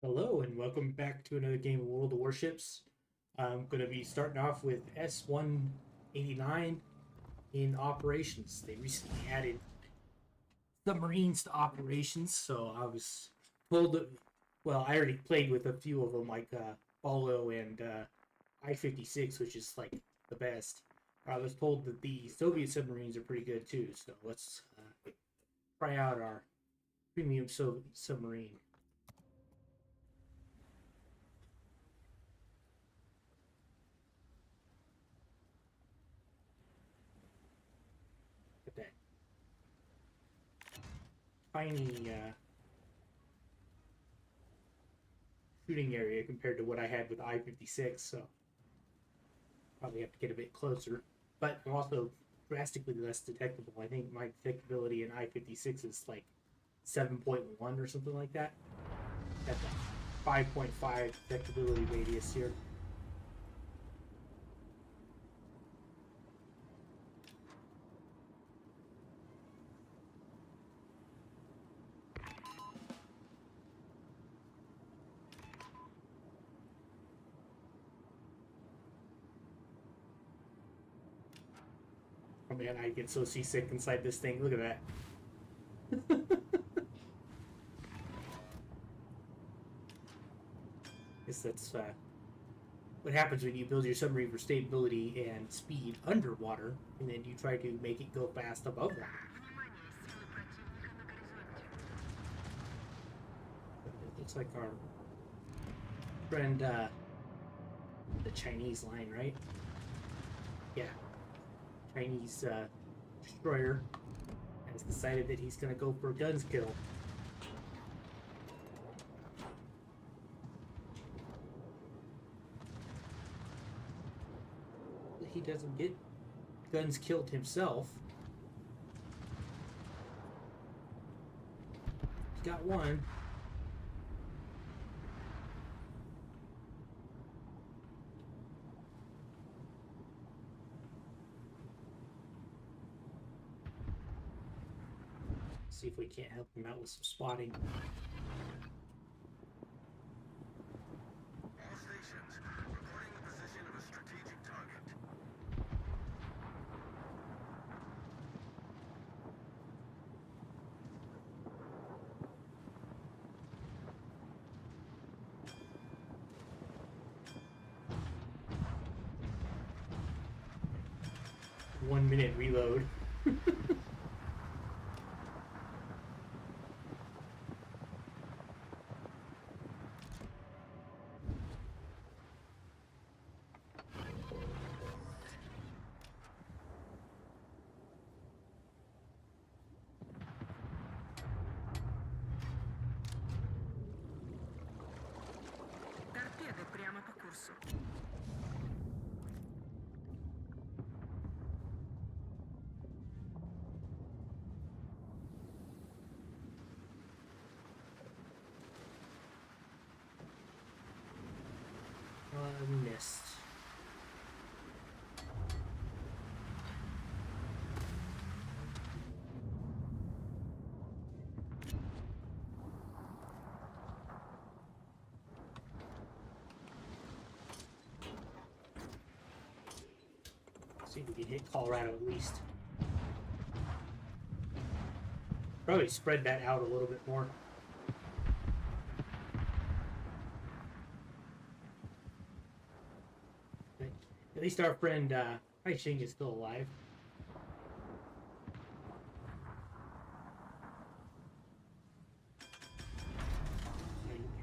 Hello and welcome back to another game of World of Warships. I'm going to be starting off with S-189 in operations. They recently added submarines to operations, so I was told that, well, I already played with a few of them like Apollo and I-56, which is like the best. I was told that the Soviet submarines are pretty good too, so let's try out our premium submarine. At that tiny shooting area compared to what I had with I-56, so probably have to get a bit closer. But also drastically less detectable. I think my detectability in I-56 is like 7.1 or something like that. At the 5.5 detectability radius here. Oh man, I get so seasick inside this thing. Look at that. Guess that's what happens when you build your submarine for stability and speed underwater, and then you try to make it go fast above that. It looks like our friend, the Chinese line, right? Yeah, Chinese destroyer has decided that he's going to go for a guns kill. He doesn't get guns killed himself. He's got one. See if we can't help him out with some spotting. All stations, reporting the position of a strategic target. One minute reload. Торпеды прямо по курсу. Missed. See if we can hit Colorado at least. Probably spread that out a little bit more. But at least our friend Hai Ching is still alive.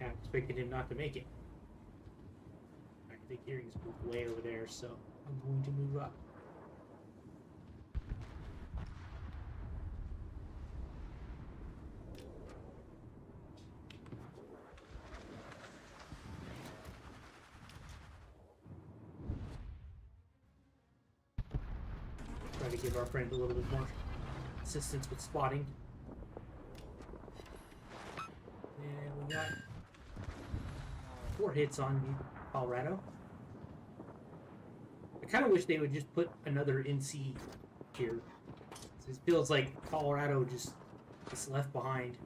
I expected him not to make it. I think hearing's moved way over there, so I'm going to move up. Try to give our friend a little bit more assistance with spotting. And we got 4 hits on Colorado. I kind of wish they would just put another NC here. It feels like Colorado just is left behind.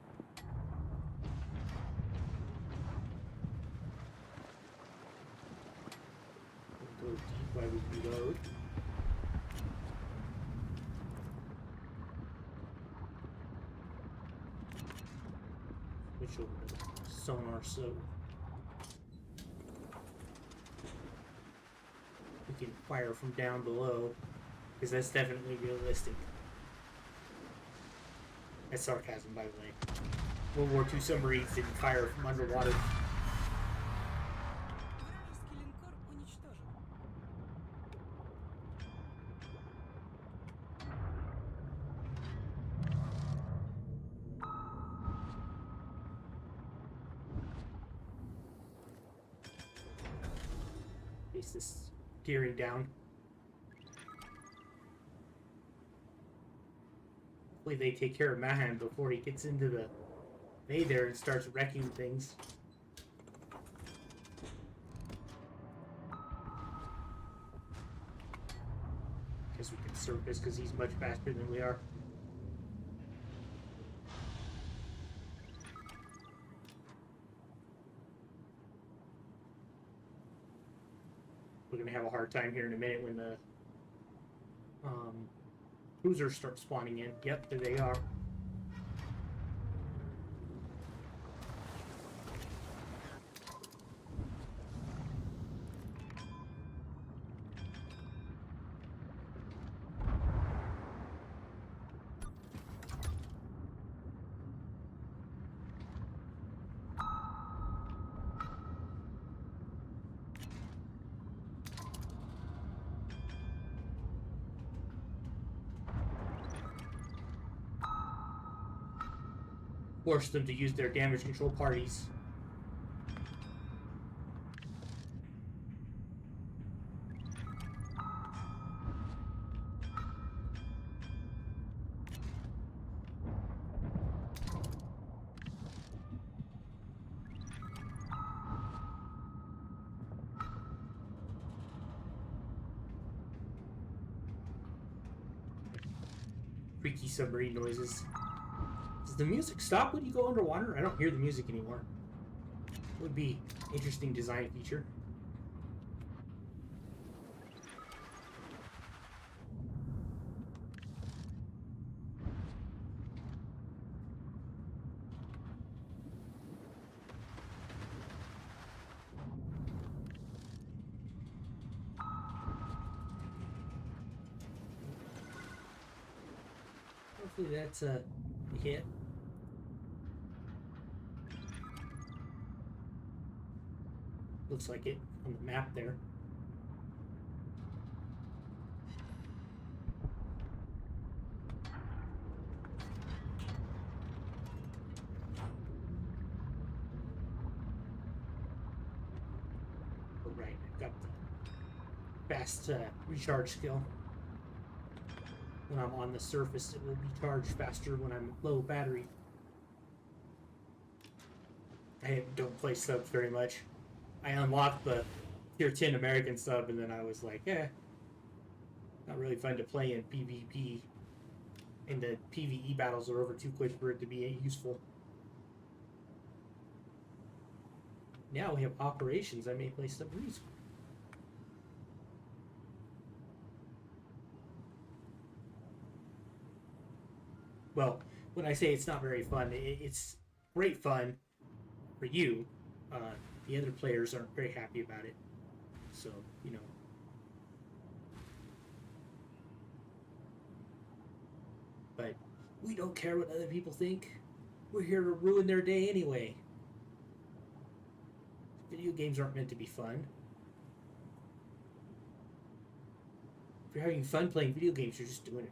while we reload. Switch over to the sonar so we can fire from down below, because that's definitely realistic. That's sarcasm, by the way. World War II submarines didn't fire from underwater. Вражеский линкор уничтожен. Face this gearing down. Hopefully they take care of Mahan before he gets into the bay there and starts wrecking things. Guess we can surface because he's much faster than we are. We're gonna have a hard time here in a minute when the cruisers start spawning in. Yep, there they are. Force them to use their damage control parties. Freaky submarine noises. Does the music stop when you go underwater? I don't hear the music anymore. Would be interesting design feature. Hopefully that's a hit. Looks like it on the map there. Oh, right, I've got the fast recharge skill. When I'm on the surface, it will recharge faster when I'm low battery. I don't play subs very much. I unlocked the tier 10 American sub, and then I was like, not really fun to play in PvP. And the PvE battles are over too quick for it to be useful. Now we have operations. I may play submarines. Well, when I say it's not very fun, it's great fun for you. The other players aren't very happy about it. So, you know. But we don't care what other people think. We're here to ruin their day anyway. Video games aren't meant to be fun. If you're having fun playing video games, you're just doing it.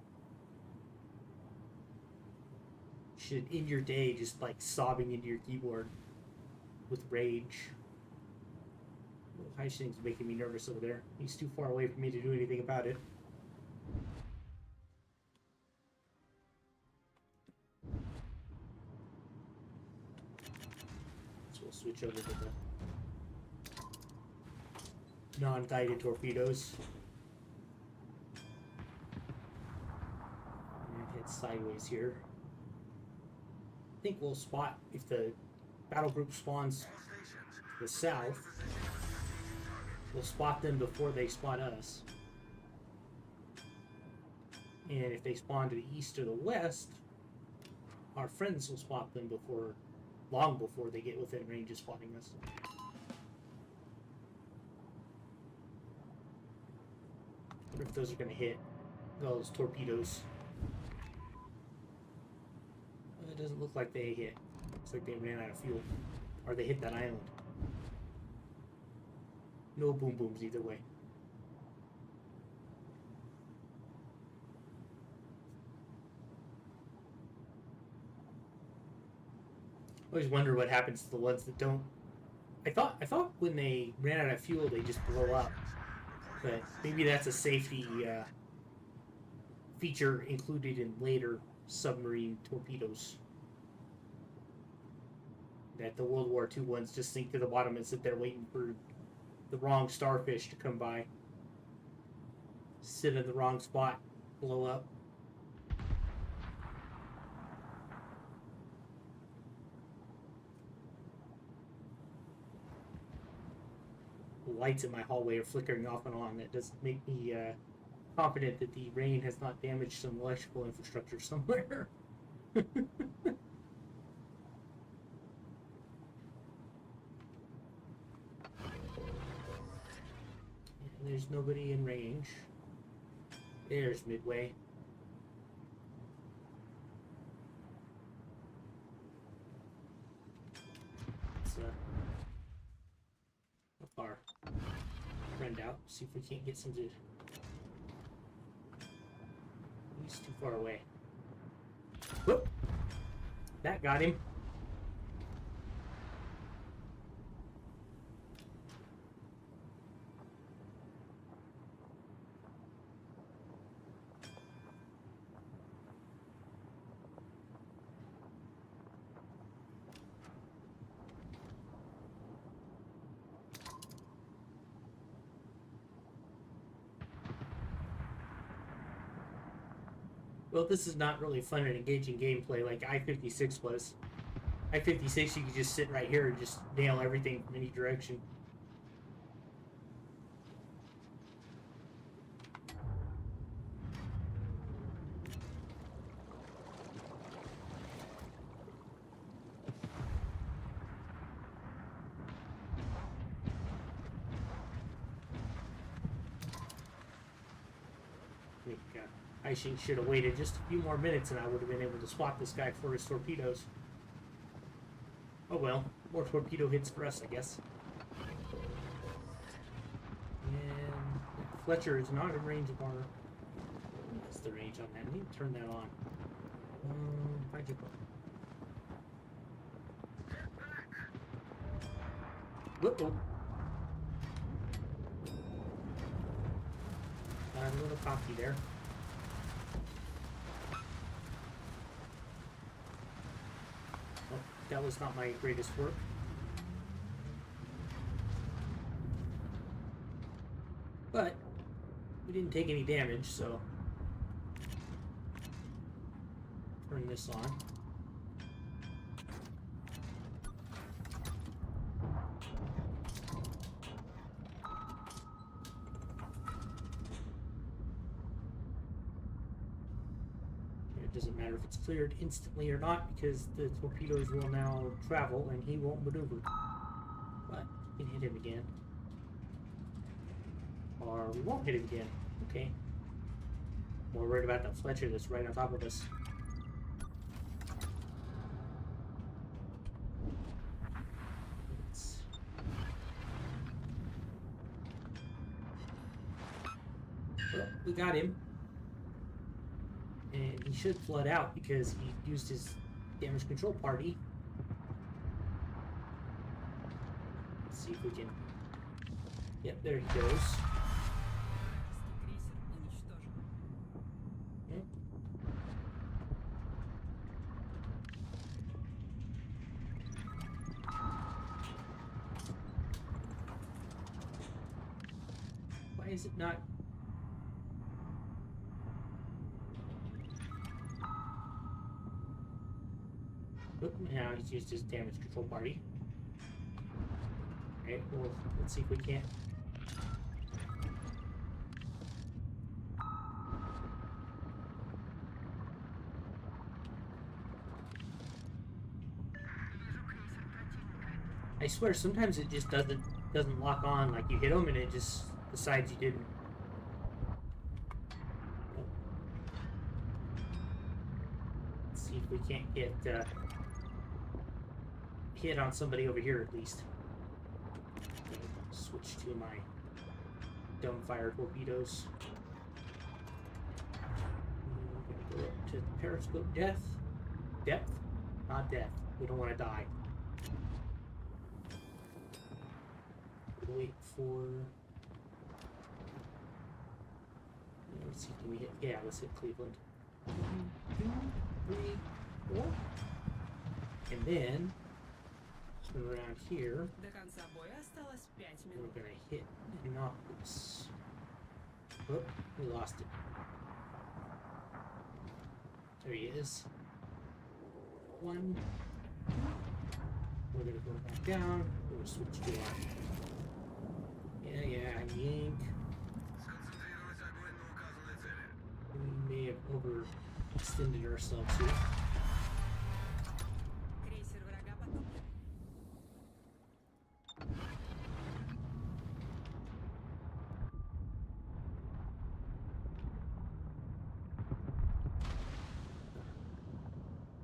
You should end your day just like sobbing into your keyboard with rage. Hyacinth's making me nervous over there. He's too far away for me to do anything about it. So we'll switch over to the non-guided torpedoes. And head sideways here. I think we'll spot if the battle group spawns to the south. we'll spot them before they spot us. And if they spawn to the east or the west, our friends will spot them long before they get within range of spotting us. I wonder if those are going to hit those torpedoes. It doesn't look like they hit. Looks like they ran out of fuel. Or they hit that island. No boom booms either way. I always wonder what happens to the ones that don't. I thought when they ran out of fuel they just blow up. But maybe that's a safety feature included in later submarine torpedoes. That the World War II ones just sink to the bottom and sit there waiting for the wrong starfish to come by. Sit in the wrong spot, blow up. The lights in my hallway are flickering off and on. That does make me confident that the rain has not damaged some electrical infrastructure somewhere. There's nobody in range. There's Midway. Let's help our friend out. See if we can't get some to. He's too far away. Whoop! That got him. Well, this is not really fun and engaging gameplay like I-56 was. I-56, you could just sit right here and just nail everything from any direction. Ishing should have waited just a few more minutes and I would have been able to spot this guy for his torpedoes. Oh well, more torpedo hits for us, I guess. And Fletcher is not in range of our... What's the range on that? I need to turn that on. How'd you go? Whoop-oh. Got a little cocky there. That was not my greatest work. But we didn't take any damage, so turn this on. It doesn't matter if it's cleared instantly or not because the torpedoes will now travel and he won't maneuver. But we can hit him again. Or we won't hit him again. Okay. More worried about that Fletcher that's right on top of us. Well, we got him. And he should flood out because he used his damage control party. Let's see if we can... Yep, there he goes. Yep. Why is it not... Now he's used his damage control party. Okay, well, let's see if we can't I swear, sometimes it just doesn't lock on. Like you hit them and it just decides you didn't. Let's see if we can't get hit on somebody over here at least. Okay, switch to my dumbfire torpedoes. I'm gonna go up to periscope depth, not death. We don't want to die. Wait for. Let's see, can we hit? Yeah, let's hit Cleveland. 1, 2, 3, 4. And then turn around here. До конца боя осталось 5 We're минут. gonna hit Innocuous. Oh, we lost it. There he is. 1. We're gonna go back down. We're gonna switch to our. Yeah, yank. Сконцентрировать огонь на указанной цели. We may have overextended ourselves here. Крейсер врага потоплен.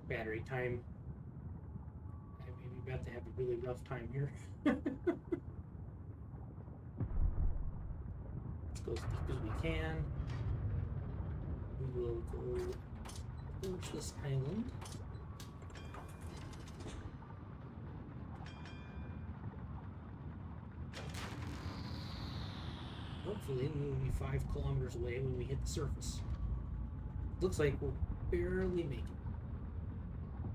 Battery time. I may be about to have a really rough time here. Let's go as deep as we can. We will go towards this island. Hopefully we will be 5 kilometers away when we hit the surface. Looks like we'll barely make it.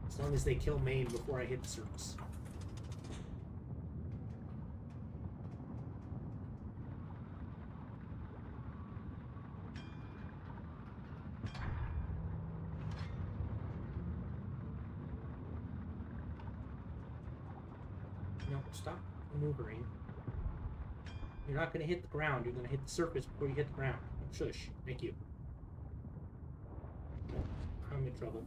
As long as they kill Maine before I hit the surface. No, stop maneuvering. You're not going to hit the ground. You're going to hit the surface before you hit the ground. Shush. Thank you. I'm in trouble.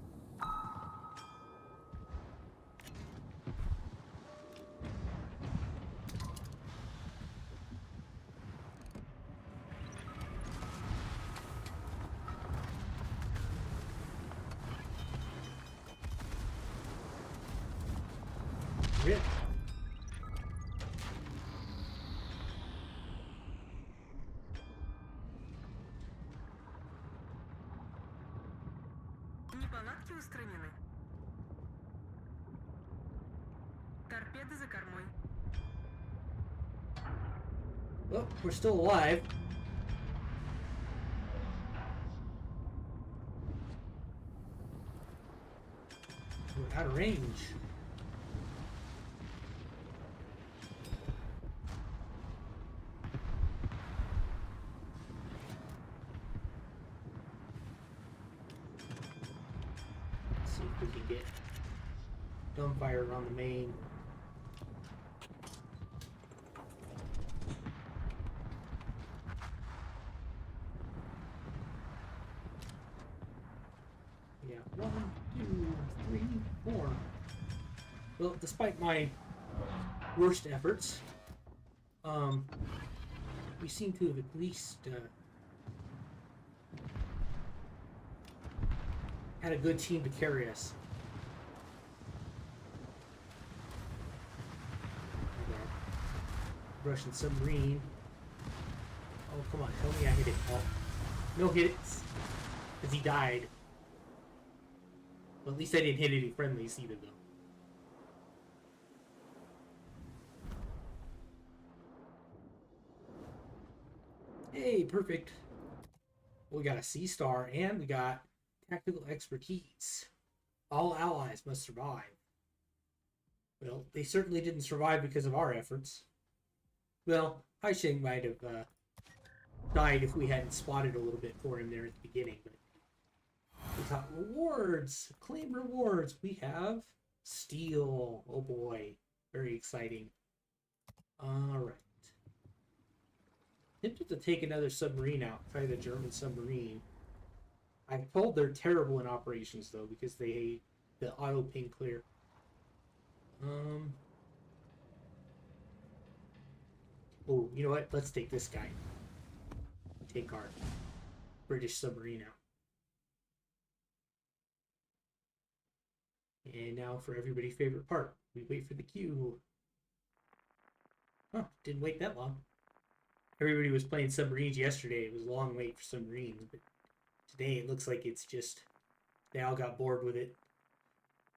Rip. Неполадки устранены. Торпеды за кормой. Oh, we're still alive. We're out of range. Let's see if we can get dumbfire on the main. Yeah, 1, 2, 3, 4. Well, despite my worst efforts, we seem to have at least had a good team to carry us. Russian submarine. Oh, come on, tell me I hit it. Oh, no hits, because he died. Well, at least I didn't hit any friendlies either, though. Hey, perfect. We got a sea star and we got tactical expertise. All allies must survive. Well, they certainly didn't survive because of our efforts. Well, Haisheng might have died if we hadn't spotted a little bit for him there at the beginning. But we got rewards. Claim rewards. We have steel. Oh boy. Very exciting. Alright. Tempted to take another submarine out. Try the German submarine. I'm told they're terrible in operations though because they the auto ping clear. Oh, you know what? Let's take this guy. Take our British submarine out. And now for everybody's favorite part. We wait for the queue. Oh, didn't wait that long. Everybody was playing submarines yesterday. It was a long wait for submarines, but today it looks like it's just they all got bored with it.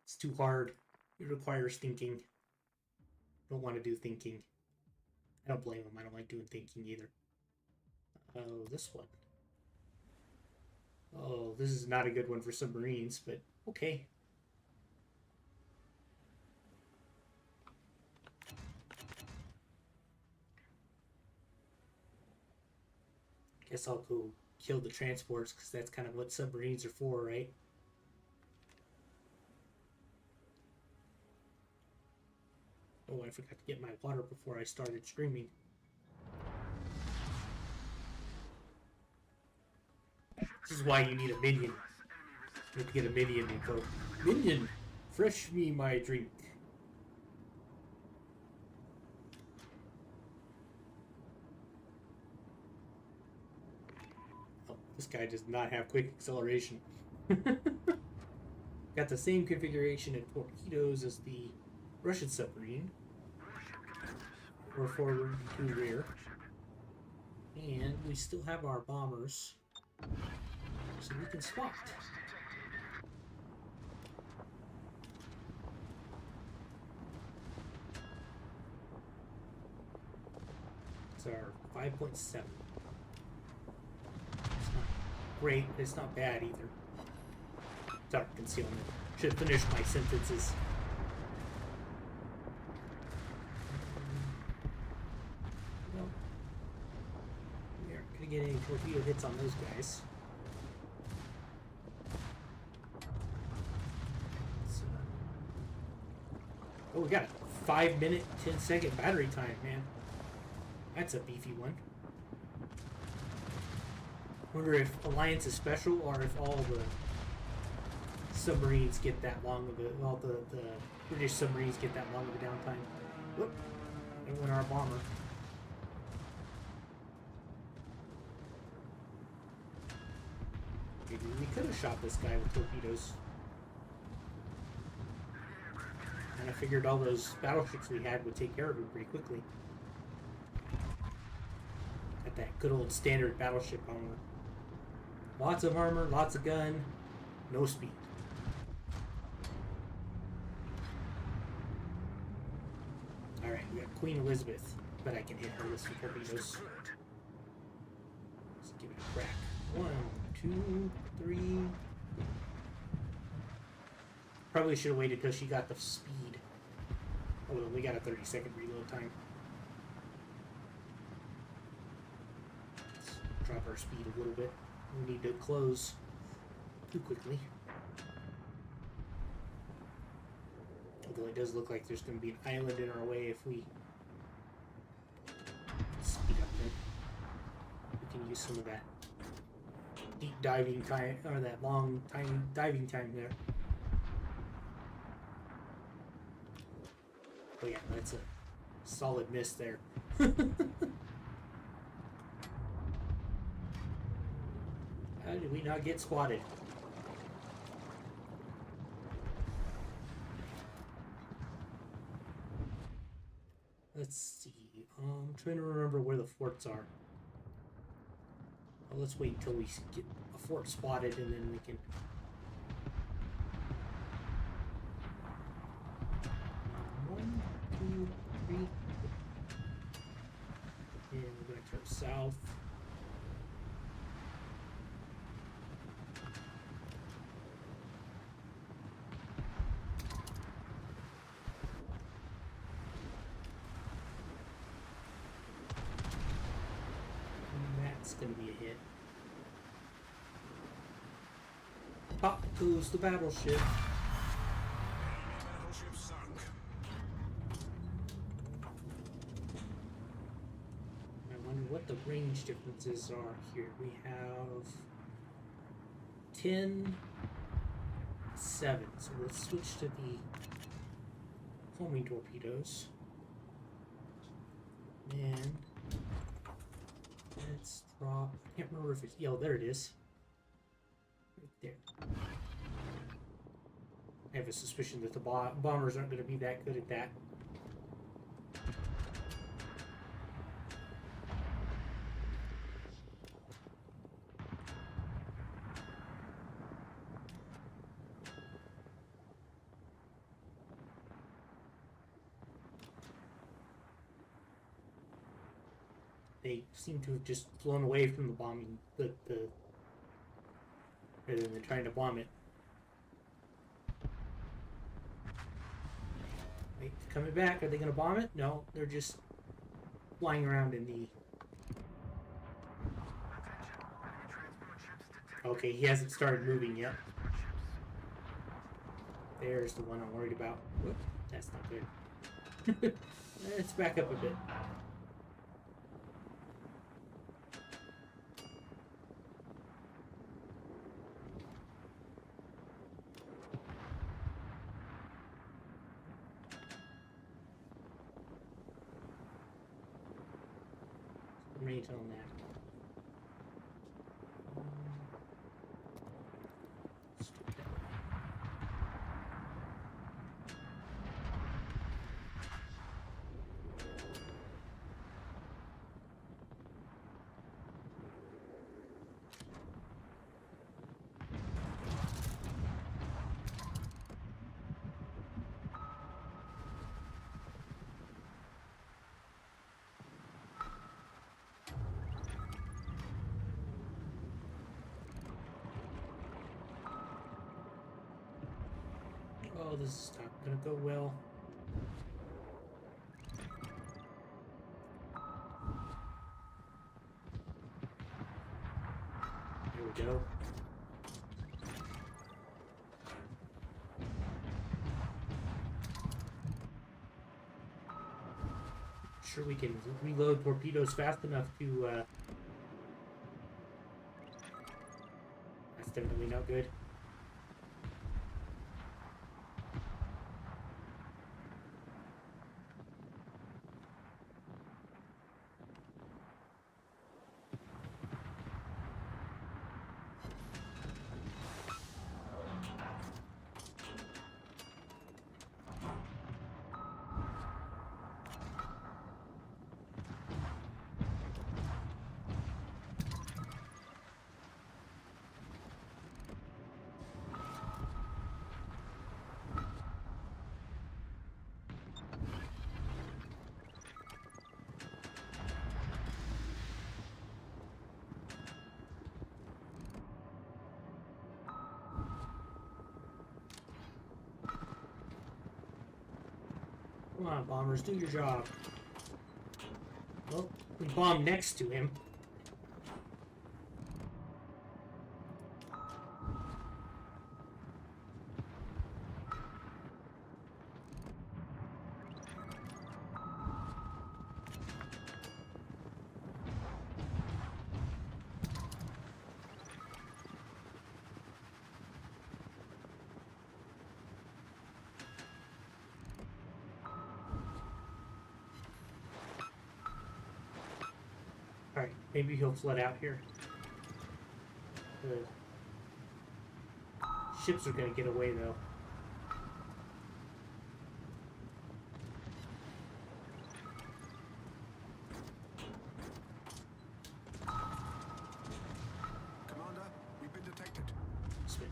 It's too hard. It requires thinking. Don't want to do thinking. I don't blame them. I don't like doing thinking either. Oh, this one. Oh, this is not a good one for submarines, but okay. Guess I'll go kill the transports because that's kind of what submarines are for, right? Oh, I forgot to get my water before I started streaming. This is why you need a minion. You have to get a minion and go, Minion, fresh me my drink. Oh, this guy does not have quick acceleration. Got the same configuration and torpedoes as the Russian submarine. We're forward to rear. And we still have our bombers. So we can spot. It's our 5.7. It's not great, but it's not bad either. Dark concealment. Should finish my sentences. No. We aren't going to get any torpedo hits on those guys. Oh, we got a 5-minute, 10-second battery time, man. That's a beefy one. Wonder if Alliance is special or if all the submarines get that long of a... Well, the British submarines get that long of a downtime. Whoop. There went our bomber. Maybe we could have shot this guy with torpedoes. And I figured all those battleships we had would take care of him pretty quickly. Got that good old standard battleship armor. Lots of armor, lots of gun, no speed. Alright, we got Queen Elizabeth. Bet I can hit her with some torpedoes. Let's give it a crack. 1, 2, 3. Probably should have waited till she got the speed. Oh, well, we got a 30-second reload time. Let's drop our speed a little bit. We need to close too quickly. Although it does look like there's going to be an island in our way if we speed up there. We can use some of that deep diving time, or that long time diving time there. Oh yeah, that's a solid miss there. How did we not get spotted? Let's see. I'm trying to remember where the forts are. Well, let's wait until we get a fort spotted and then we can... One, two, three. And we're going to turn south. Going to be a hit. Pop goes the battleship. Battleship sunk. I wonder what the range differences are here. We have 10, 7. So let's switch to the homing torpedoes. And Let's drop. I can't remember if it's. Yeah, there it is. Right there. I have a suspicion that the bombers aren't going to be that good at that. They seem to have just flown away from the bombing, rather than trying to bomb it. Wait, coming back. Are they going to bomb it? No, they're just flying around in the... Attention. Enemy transport ships detected. Okay, he hasn't started moving yet. Transport ships. There's the one I'm worried about. Whoop, that's not good. Let's back up a bit. Range on that. Let's do it that way. Oh, this is not gonna go well. There we go. Sure, we can reload torpedoes fast enough to. That's definitely not good. Come on, bombers, do your job. Well, we bombed next to him. Alright, maybe he'll flood out here. The ships are gonna get away though. Commander, we've been detected. Spent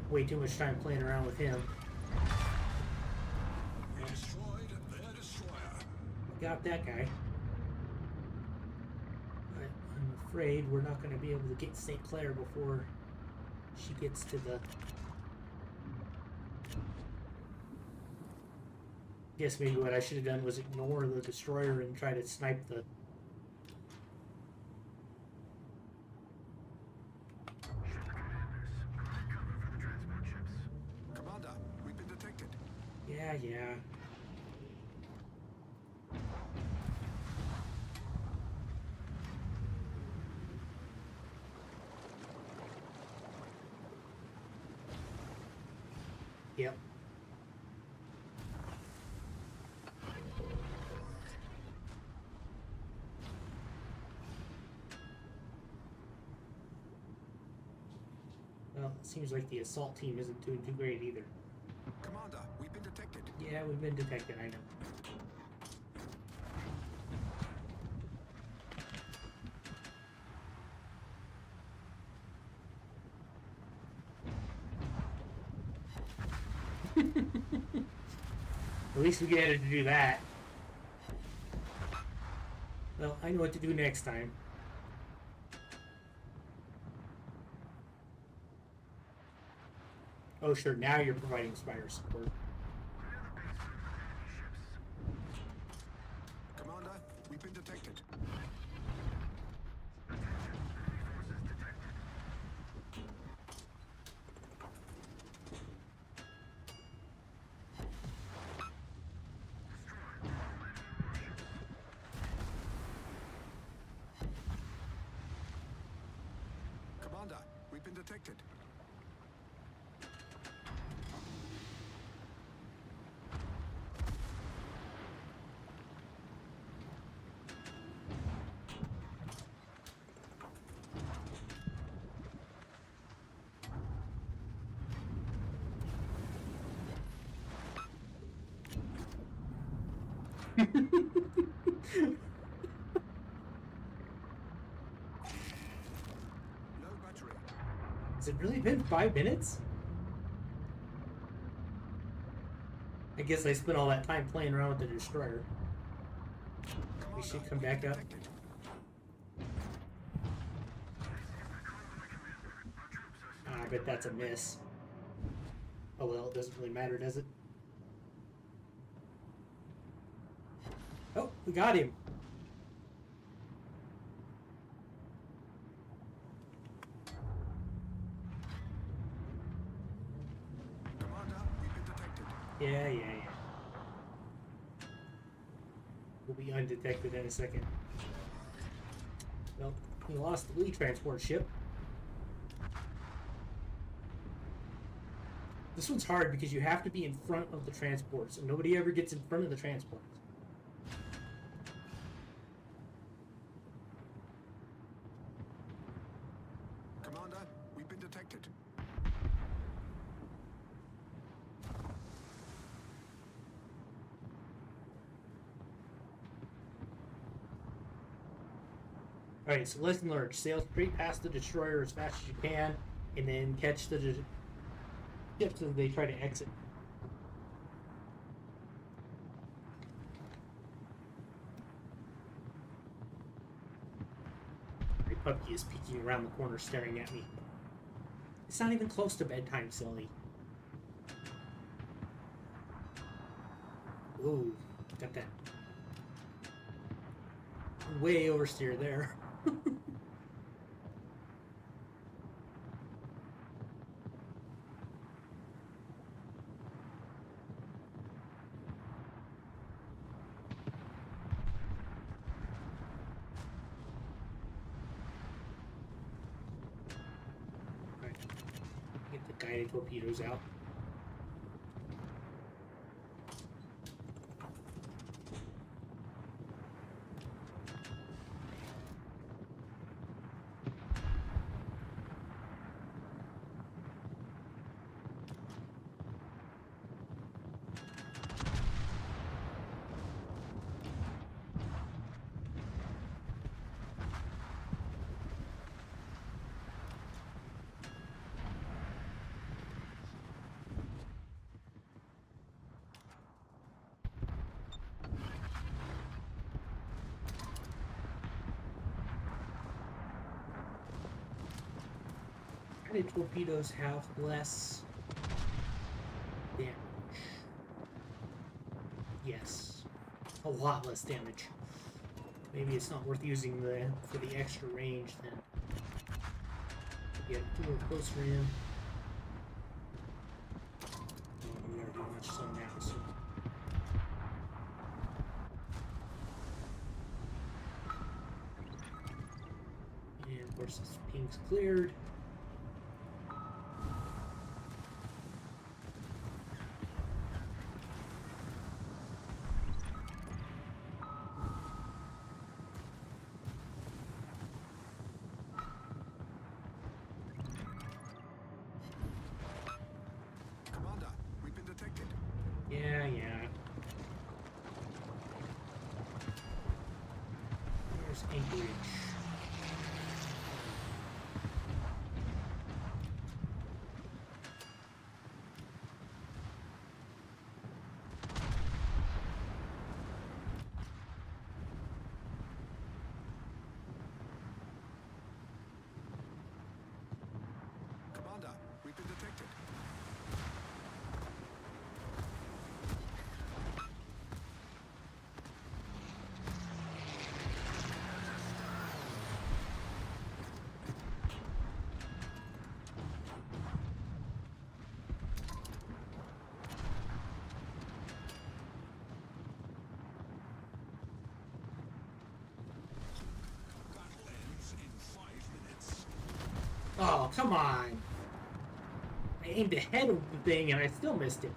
way too much time playing around with him. We destroyed their destroyer. Got that guy. But I'm afraid we're not gonna be able to get St. Clair before she gets to the... Guess maybe what I should have done was ignore the destroyer and try to snipe the... Ship commanders, provide cover for the transport ships. Commander, we've been detected. Yeah. Yep. Seems like the assault team isn't doing too great either. Commander, we've been detected. Yeah, we've been detected, I know. At least we get it to do that. Well, I know what to do next time. Oh, sure, now you're providing spider support. Commander, we've been detected. Commander, we've been detected. Low battery. Has it really been 5 minutes? I guess I spent all that time playing around with the destroyer. We should come back up. Detected. I bet that's a miss. Oh well, it doesn't really matter, does it? Oh, we got him. Commander, we've been detected. Yeah. We'll be undetected in a second. Well, we lost the lead transport ship. This one's hard because you have to be in front of the transports, and nobody ever gets in front of the transports. Commander, we've been detected. Alright, so lesson learned. Sail straight past the destroyer as fast as you can, and then catch the ships as they try to exit. My puppy is peeking around the corner staring at me. It's not even close to bedtime, silly. Ooh, got that way oversteer there. Right. Get the guided torpedoes out. Guided torpedoes have less damage. Yes, a lot less damage. Maybe it's not worth using for the extra range then. Get a little closer in. Oh, we are doing much so now, so. And of course this ping's cleared. Yeah, yeah. There's Anchorage. Commander, we've been detected. Battle ends in 5 minutes. Oh, come on! I aimed ahead of the thing and I still missed it.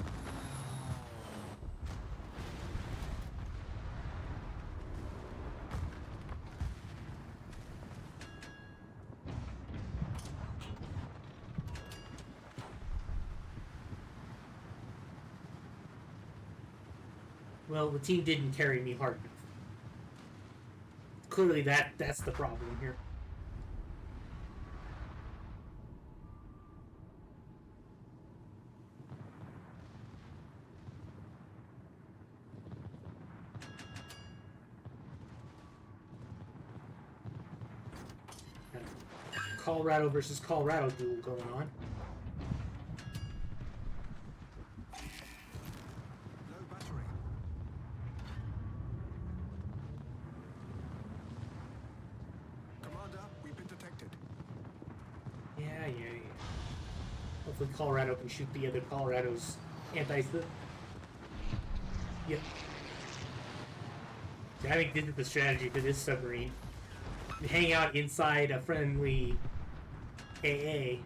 Well, the team didn't carry me hard enough. Clearly that's the problem here. Colorado versus Colorado duel going on. Low battery. Commander, we've been detected. Yeah, yeah, yeah. Hopefully Colorado can shoot the other Colorado's anti-slip. Yep. So I think this is the strategy for this submarine. You hang out inside a friendly AA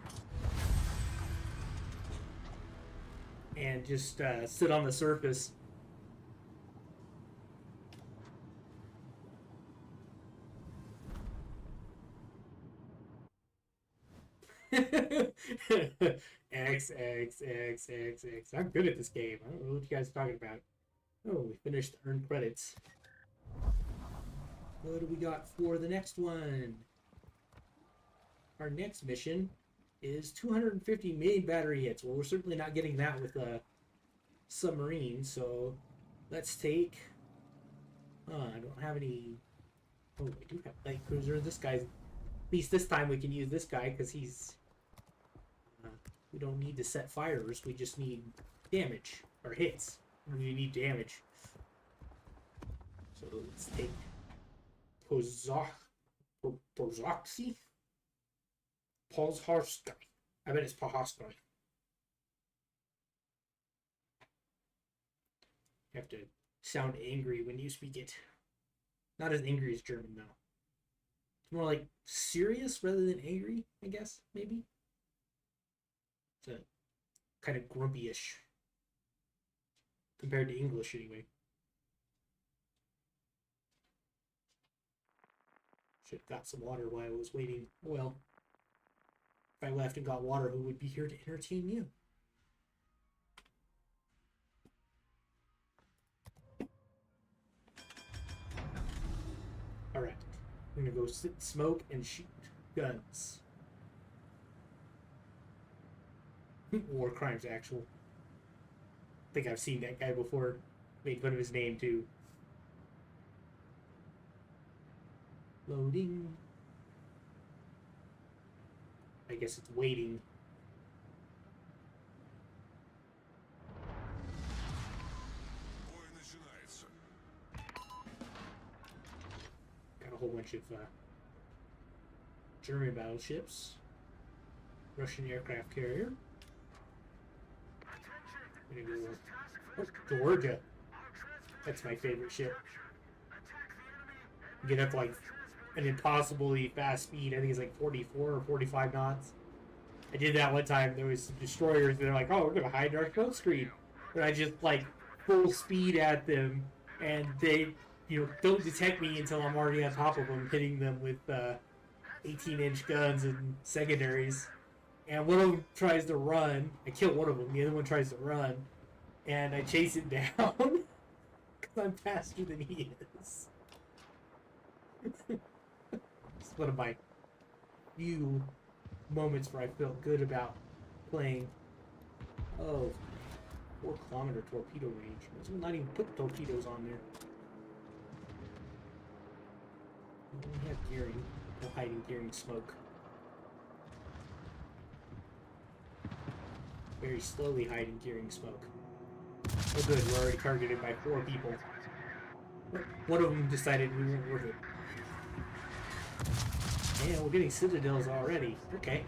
and just sit on the surface. X, X, X, X, X. I'm good at this game. I don't know what you guys are talking about. Oh, we finished earned credits. What do we got for the next one? Our next mission is 250 main battery hits. Well, we're certainly not getting that with a submarine, so let's take... I don't have any... Oh, we do have light cruiser. This guy's... At least this time we can use this guy because he's... we don't need to set fires. We just need damage. Or hits. We need damage. So let's take... Pozoxy? Polzharsky. I bet it's Polharsky. You have to sound angry when you speak it. Not as angry as German, though. It's more like serious rather than angry, I guess, maybe. It's a kind of grumpy-ish. Compared to English, anyway. Should have got some water while I was waiting. Well, if I left and got water, who would be here to entertain you? Alright. I'm gonna go sit, smoke, and shoot guns. War Crimes Actual. I think I've seen that guy before. Made fun of his name, too. Loading. I guess it's waiting. Бой начинается. Got a whole bunch of German battleships. Russian aircraft carrier. I'm gonna go, oh, Georgia. That's my favorite ship. You get up to like an impossibly fast speed. I think it's like 44 or 45 knots. I did that one time. There was some destroyers. They're like, "Oh, we're gonna hide our smoke screen," and I just like full speed at them, and they, don't detect me until I'm already on top of them, hitting them with 18-inch guns and secondaries. And one of them tries to run. I kill one of them. The other one tries to run, and I chase it down because I'm faster than he is. It's one of my few moments where I felt good about playing. Oh, 4-kilometer torpedo range. Let's not even put torpedoes on there. We only have gearing. No hiding gearing smoke. Very slowly hiding gearing smoke. Oh good, we're already targeted by 4 people. One of them decided we weren't worth it. Man, we're getting citadels already. Okay.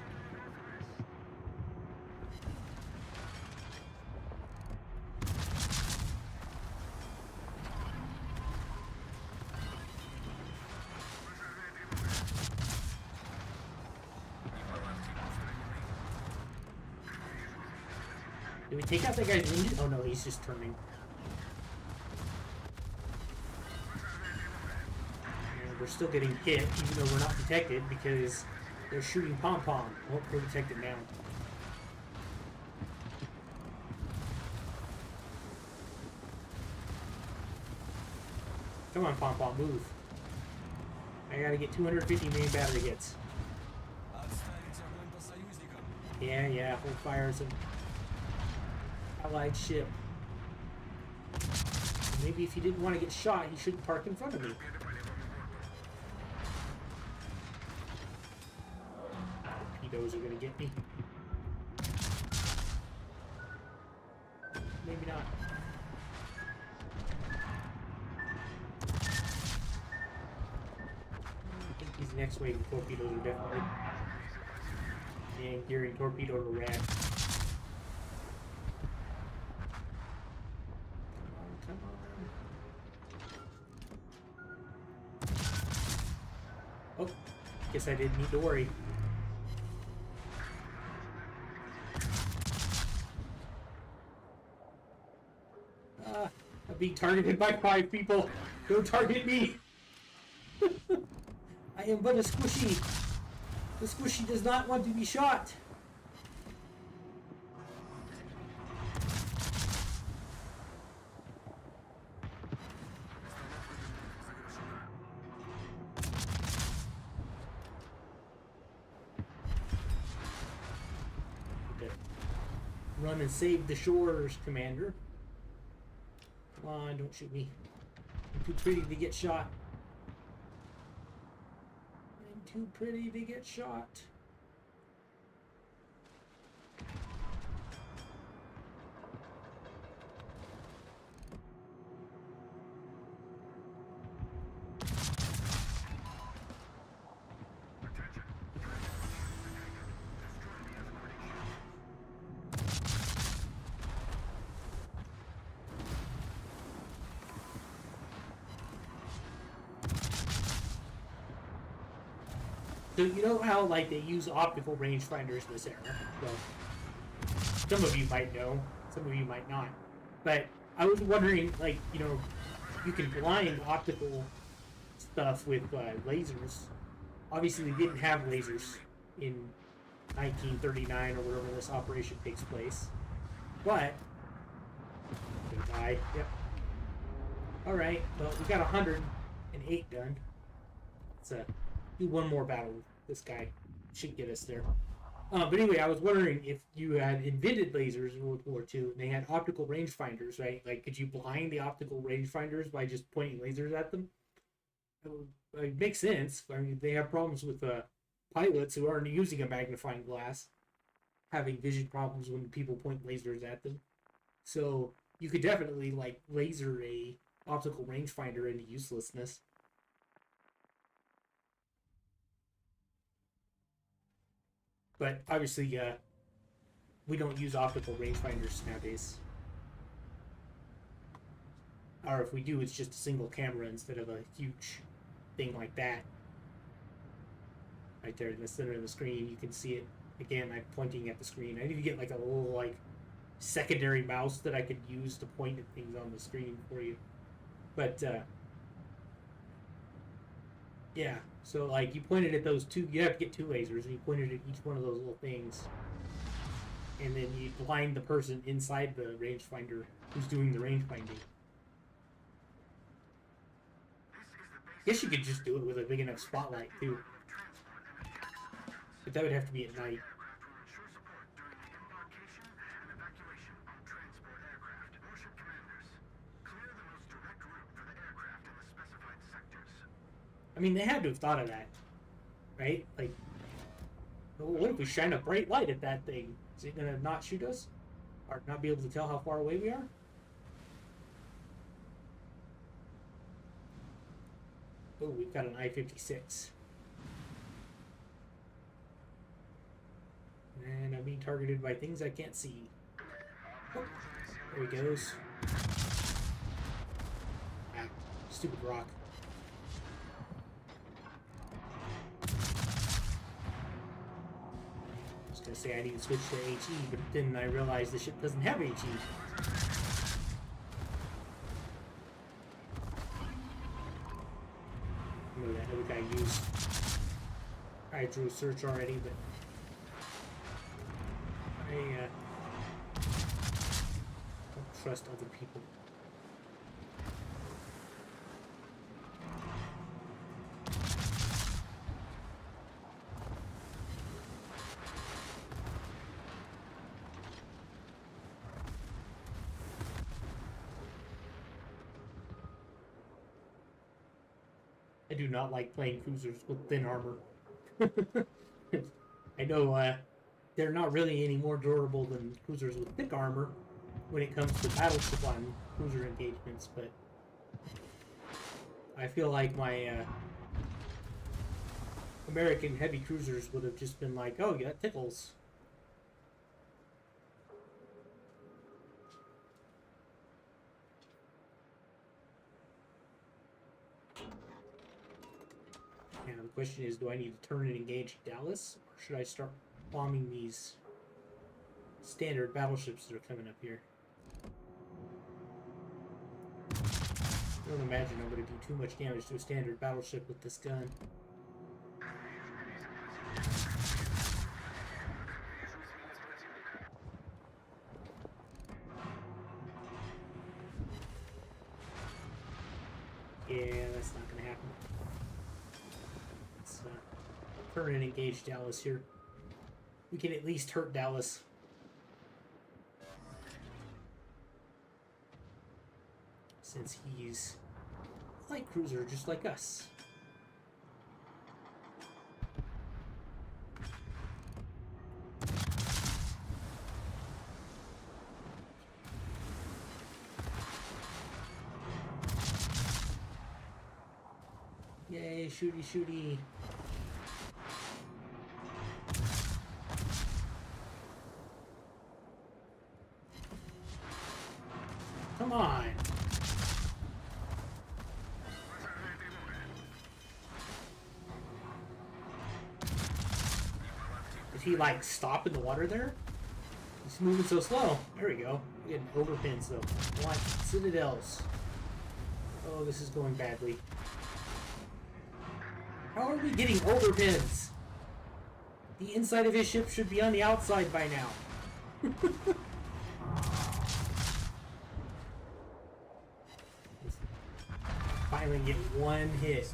Did we take out that guy's engine? Oh no, he's just turning. And we're still getting hit, even though we're not detected, because they're shooting pom-pom. Oh, we're detected now. Come on, pom-pom, move. I gotta get 250 main battery hits. Yeah, hold fire as an allied ship. Maybe if he didn't want to get shot, he shouldn't park in front of me. Torpedoes are gonna get me. Maybe not. I think these next wave of torpedoes are definitely. And gearing torpedo to rat. Come on. Oh, guess I didn't need to worry. I'm being targeted by 5 people. Don't target me. I am but a squishy. The squishy does not want to be shot. Okay. Run and save the shores, Commander. Come on, don't shoot me. I'm too pretty to get shot. I'm too pretty to get shot. So you know how like they use optical rangefinders in this era? Well, some of you might know, some of you might not. But I was wondering, like, you know, you can blind optical stuff with lasers. Obviously, they didn't have lasers in 1939 or wherever this operation takes place. But gonna die. Yep. All right. Well, we got 108 done. Let's do one more battle. This guy should get us there. But anyway, I was wondering if you had invented lasers in World War II and they had optical rangefinders, right? Like, could you blind the optical rangefinders by just pointing lasers at them? It makes sense. I mean, they have problems with pilots who aren't using a magnifying glass having vision problems when people point lasers at them. So you could definitely like laser a optical rangefinder into uselessness. But obviously, we don't use optical rangefinders nowadays. Or if we do, it's just a single camera instead of a huge thing like that. Right there in the center of the screen, you can see it. Again, I'm pointing at the screen. I need to get like a little like secondary mouse that I could use to point at things on the screen for you. But yeah, so like you pointed at those two, you have to get 2 lasers, and you pointed at each one of those little things. and then you blind the person inside the rangefinder who's doing the range finding. Guess you could just do it with a big enough spotlight too, but that would have to be at night. I mean, they had to have thought of that, right? Like, what if we shine a bright light at that thing? Is it gonna not shoot us? Or not be able to tell how far away we are? Oh, we've got an I-56. And I'm being targeted by things I can't see. Oh, there he goes. Ah, stupid rock. I was gonna say I need to switch to HE, but then I realized the ship doesn't have HE. I know that other guy used. I drew a search already, but I don't trust other people. I do not like playing cruisers with thin armor. I know they're not really any more durable than cruisers with thick armor when it comes to battleship on cruiser engagements, but I feel like my American heavy cruisers would have just been like, oh, yeah, that tickles. Now the question is, do I need to turn and engage Dallas, or should I start bombing these standard battleships that are coming up here? I don't imagine I'm going to do too much damage to a standard battleship with this gun. Yeah, that's not going to happen. Let's turn and engage Dallas here. We can at least hurt Dallas. Since he's a light cruiser just like us. Yay, shooty shooty. Come on. Did he like stop in the water there? He's moving so slow. There we go. We're getting overpins though. What? Citadels. Oh, this is going badly. How are we getting overpins? The inside of his ship should be on the outside by now. Finally get one hit.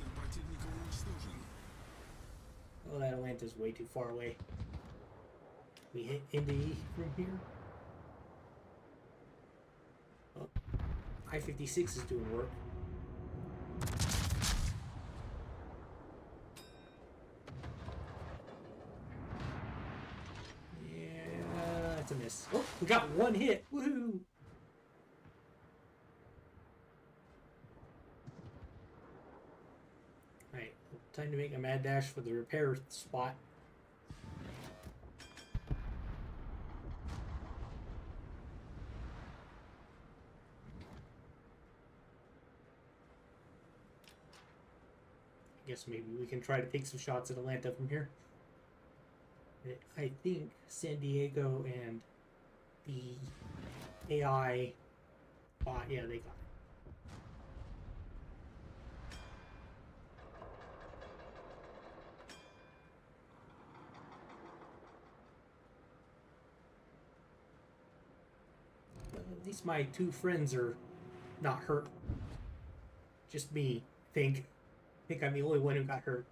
Oh, that Atlanta's way too far away. We hit into E from here. Oh, I-56 is doing work. Yeah, that's a miss. Oh, we got one hit. Woohoo! Alright, time to make a mad dash for the repair spot. I guess maybe we can try to take some shots at Atlanta from here. I think San Diego and the AI bot, yeah, they got it. least my two friends are not hurt. Just me, I think. I think I'm the only one who got hurt.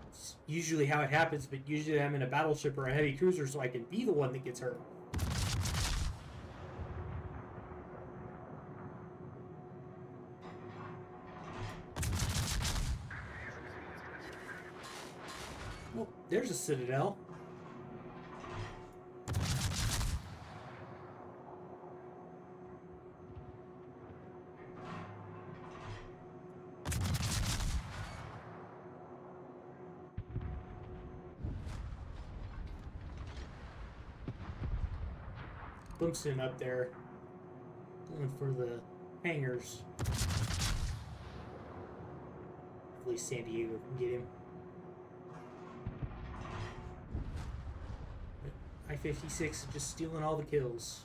It's usually how it happens, but usually I'm in a battleship or a heavy cruiser, so I can be the one that gets hurt. Oh, there's a citadel. Clemson up there, going for the hangars. Hopefully San Diego can get him. I-56 is just stealing all the kills.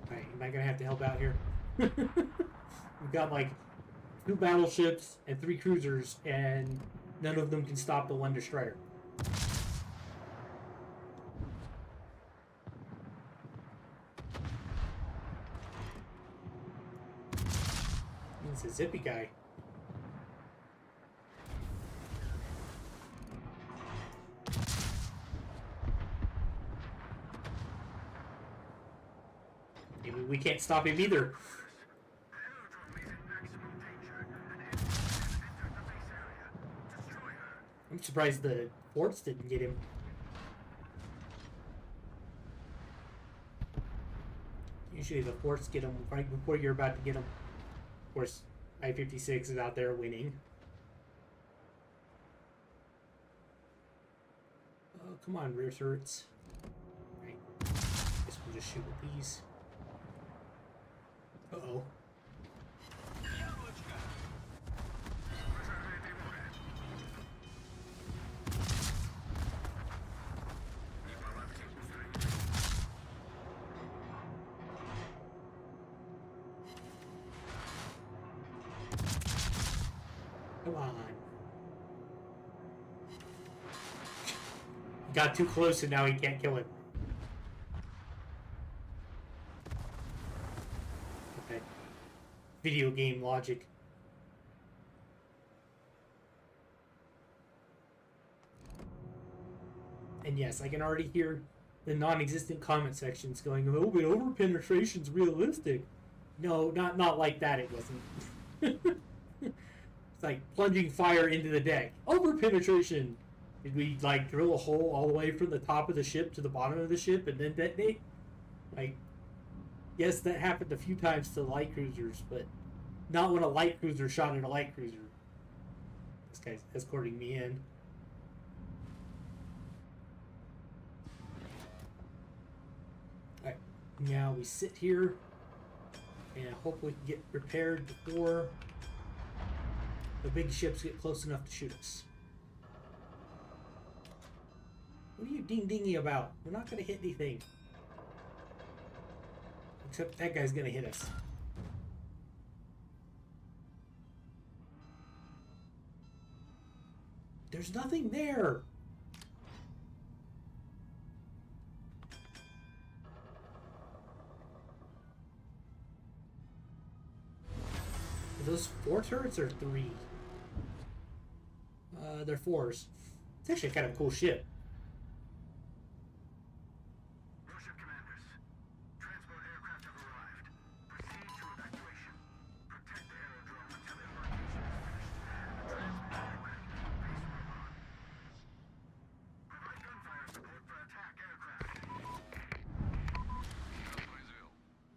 Alright, am I gonna have to help out here? We've got like 2 battleships and 3 cruisers, and none of them can stop the 1 destroyer. It's a zippy guy. Maybe we can't stop him either. I'm surprised the forts didn't get him. Usually the forts get him right before you're about to get him. Of course, I-56 is out there winning. Oh, come on, rear turrets. Right. Guess we'll just shoot with these. Uh-oh. Come on. Got too close and now he can't kill him. Okay. Video game logic. And yes, I can already hear the non-existent comment sections going, oh, but over-penetration's realistic. No, not like that it wasn't. It's like plunging fire into the deck. Over-penetration! Did we, like, drill a hole all the way from the top of the ship to the bottom of the ship and then detonate? Like, yes, that happened a few times to light cruisers, but not when a light cruiser shot at a light cruiser. This guy's escorting me in. Alright, now we sit here and hope we can get repaired before the big ships get close enough to shoot us. What are you ding-dingy about? We're not going to hit anything. Except that guy's going to hit us. There's nothing there. Are those 4 turrets or 3? They're 4s. It's actually kind of a cool ship. Warship commanders, transport aircraft have arrived. Proceed to evacuation. Protect the aerodrome until embarkation is finished. The transport ready. Base will on. Provide gunfire support for attack aircraft.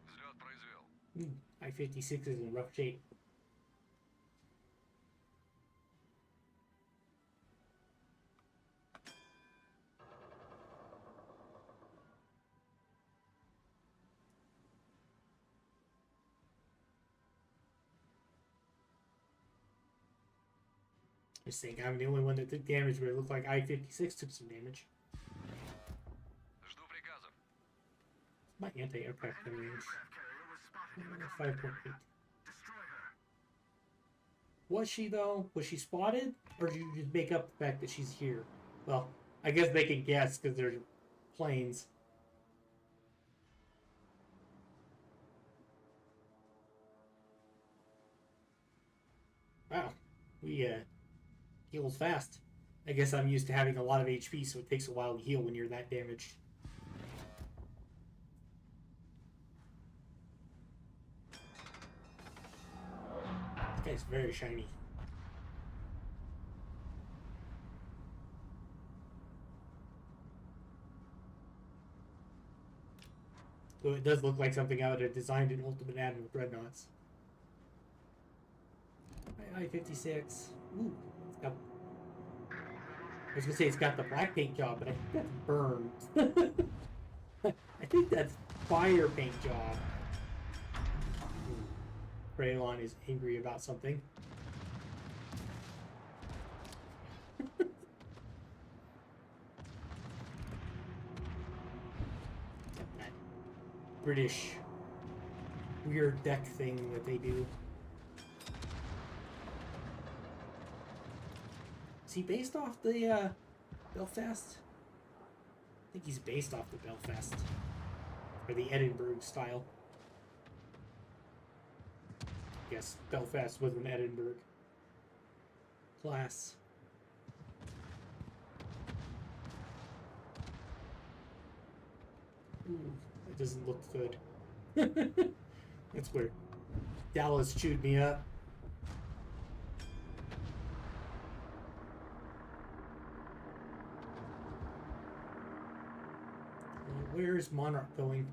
Взлет произвел. I-56 is in rough shape. Just saying, I'm the only one that took damage, but it looked like I-56 took some damage. Жду приказов. My anti-aircraft gun range. Aircraft carrier was spotted in the 5.8. Destroy her. Was she, though? Was she spotted? Or did you just make up the fact that she's here? Well, I guess they can guess because they're planes. Wow. We, heals fast. I guess I'm used to having a lot of HP, so it takes a while to heal when you're that damaged. This guy's very shiny. So it does look like something I would have designed in Ultimate Admiral Dreadnoughts. I-56. Ooh, it's got... I was gonna say it's got the black paint job, but I think that's burned. I think that's fire paint job. Braylon is angry about something. That British weird deck thing that they do. Is he based off the Belfast? I think he's based off the Belfast. Or the Edinburgh style. Yes, Belfast was an Edinburgh class. Ooh, that doesn't look good. That's where Dallas chewed me up. Where's Monarch going?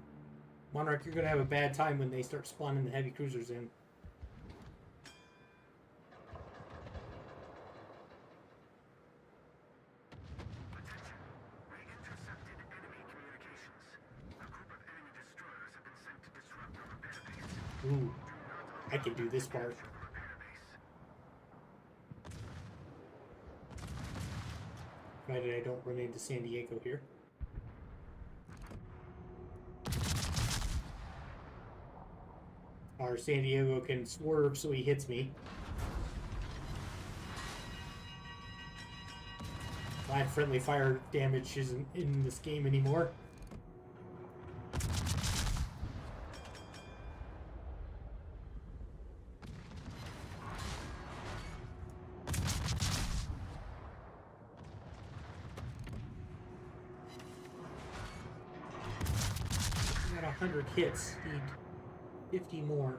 Monarch, you're gonna have a bad time when they start spawning the heavy cruisers in. Attention. We intercepted enemy communications. A group of enemy destroyers have been sent to disrupt our repair base. Ooh, I can do this part. Capture the repair base. Provided I don't run into San Diego here. Our San Diego can swerve so he hits me. Glad friendly fire damage isn't in this game anymore. We got 100 hits. Need 50 more.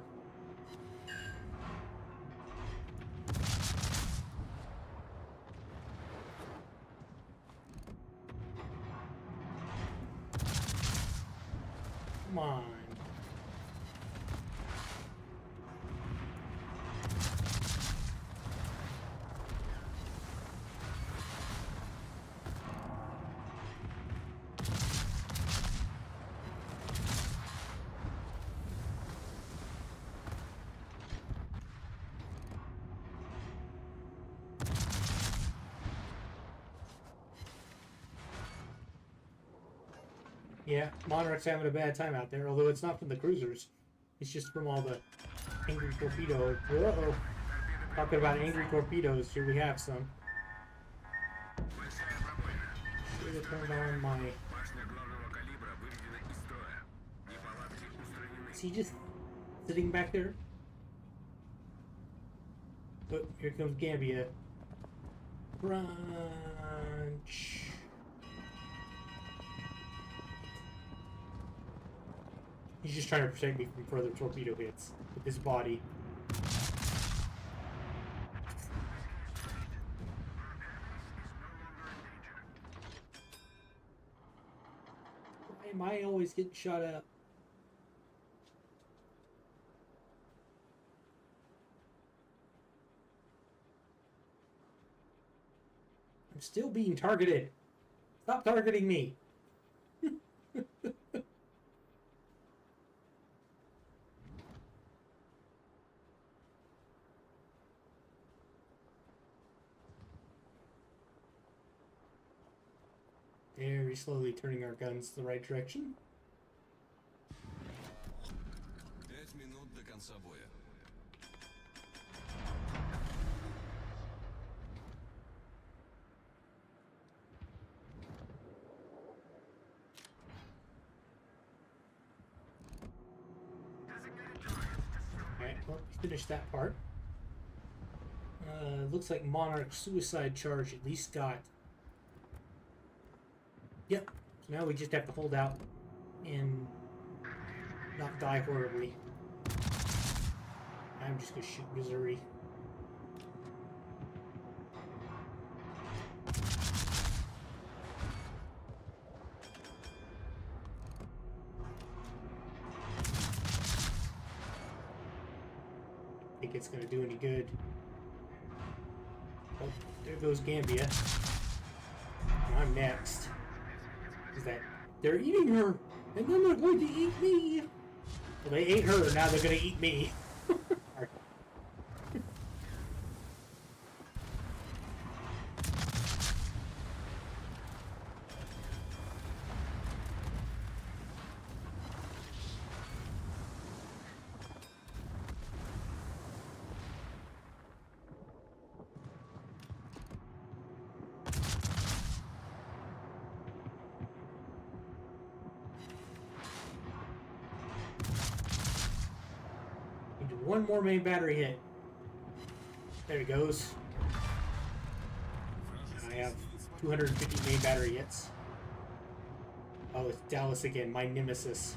Come on. Yeah, Monarch's having a bad time out there, although it's not from the cruisers. It's just from all the angry torpedoes. Uh-oh. Talking about angry torpedoes, here we have some. Большая пробоина. Should have turned on my... Башня главного калибра выведена из строя. Неполадки устранены. Is he just sitting back there? Oh, here comes Gambia. Crunch. He's just trying to protect me from further torpedo hits with his body. Why am I always getting shot up? I'm still being targeted. Stop targeting me. Very slowly turning our guns the right direction. 5 минут до конца боя. finish that part. Looks like Monarch suicide charge at least got. Yep. So now we just have to hold out and not die horribly. I'm just gonna shoot Missouri. Think it's gonna do any good. Oh, there goes Gambia. I'm next. Is that they're eating her, and then they're going to eat me. Well, they ate her, now they're gonna eat me. One more main battery hit. There it goes. I have 250 main battery hits. Oh, it's Dallas again, my nemesis.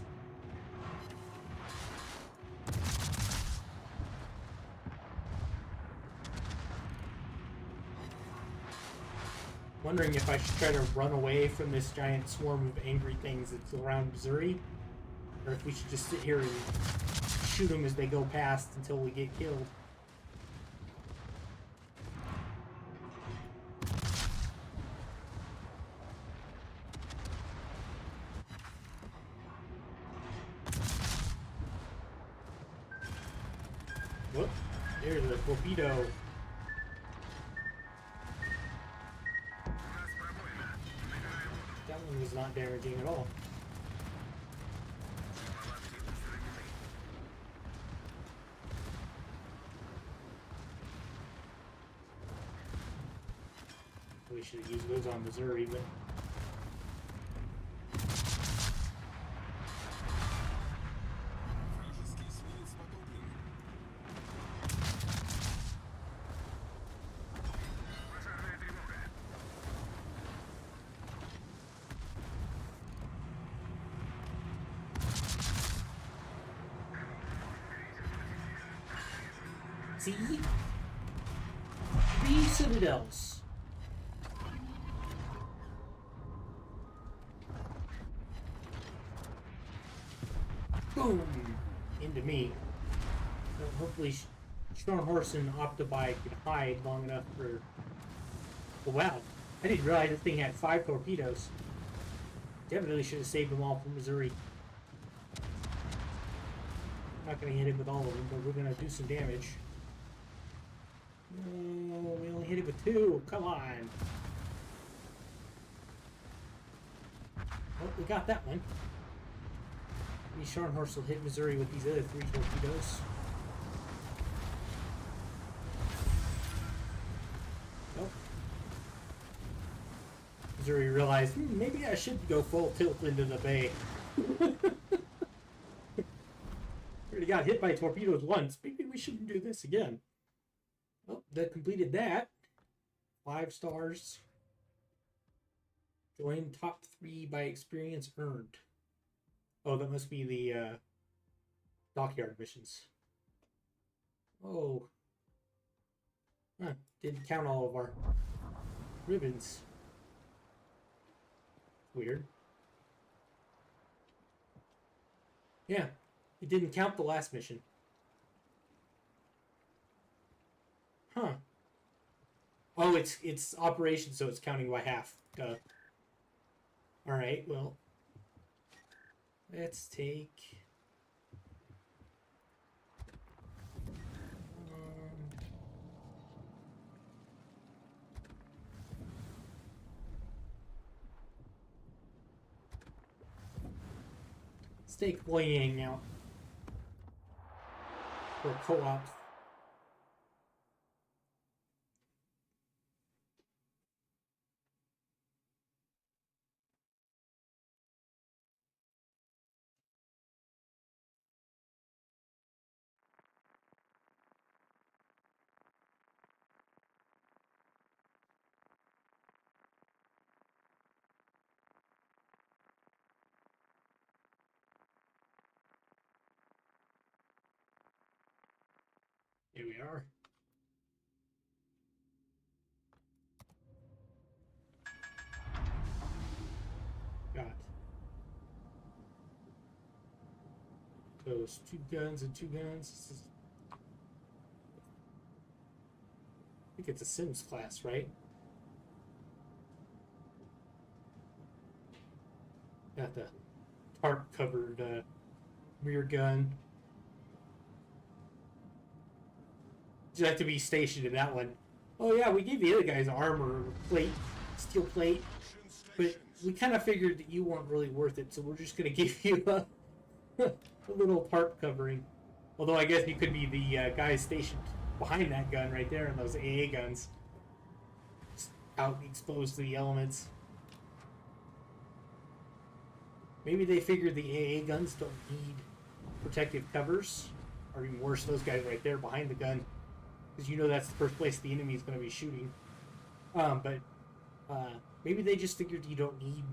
Wondering if I should try to run away from this giant swarm of angry things that's around Missouri, or if we should just sit here and shoot them as they go past until we get killed. Whoop, there's a torpedo. That one was not damaging at all. We should have used those on Missouri, but see? 3 citadels. Boom! Into me. So hopefully Stormhorse and Octobi could hide long enough for... Oh, wow. I didn't realize this thing had 5 torpedoes. Definitely should have saved them all from Missouri. Not going to hit him with all of them, but we're going to do some damage. No, we only hit it with 2. Come on. Oh, we got that one. Maybe Scharnhorst will hit Missouri with these other 3 torpedoes. Nope. Missouri realized, maybe I should go full tilt into the bay. Already got hit by torpedoes once. Maybe we shouldn't do this again. Oh, that completed that. 5 stars. Join top 3 by experience earned. Oh, that must be the dockyard missions. Oh. Huh, didn't count all of our ribbons. Weird. Yeah, it didn't count the last mission. Huh. Oh, it's operation, so it's counting by half. Duh. Alright, well. Let's take... let's take Boyang out. For co-op. Here we are. Got those 2 guns and 2 guns. This is, I think it's a Sims class, right? Got the tarp covered rear gun. You have to be stationed in that one. Oh yeah, we gave the other guys armor plate, steel plate, but we kind of figured that you weren't really worth it, so we're just gonna give you a little tarp covering. Although I guess you could be the guys stationed behind that gun right there, and those AA guns, just out exposed to the elements. Maybe they figured the AA guns don't need protective covers, or even worse, those guys right there behind the gun. Because you know that's the first place the enemy is going to be shooting. But maybe they just figured you don't need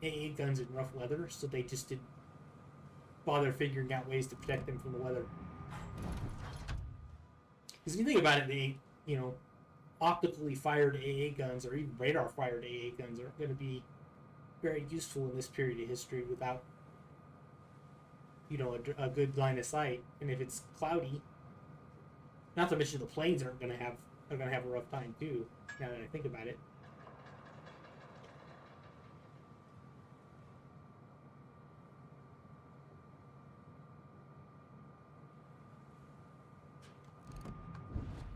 AA guns in rough weather, so they just didn't bother figuring out ways to protect them from the weather. Because if you think about it, the optically fired AA guns or even radar fired AA guns aren't going to be very useful in this period of history without a good line of sight. And if it's cloudy, not to mention the planes are gonna have a rough time too, now that I think about it.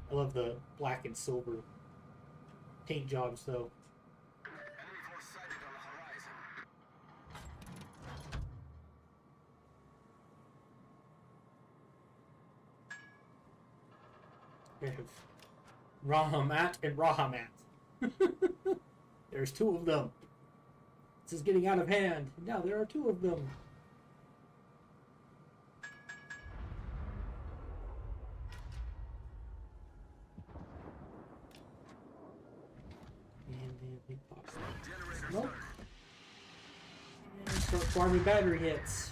I love the black and silver paint jobs though. Enemy force sighted on the horizon. We have Rahamat and Rahamat. There's 2 of them. This is getting out of hand. Now there are 2 of them. And then we pop Generator smoke. started. And start farming battery hits.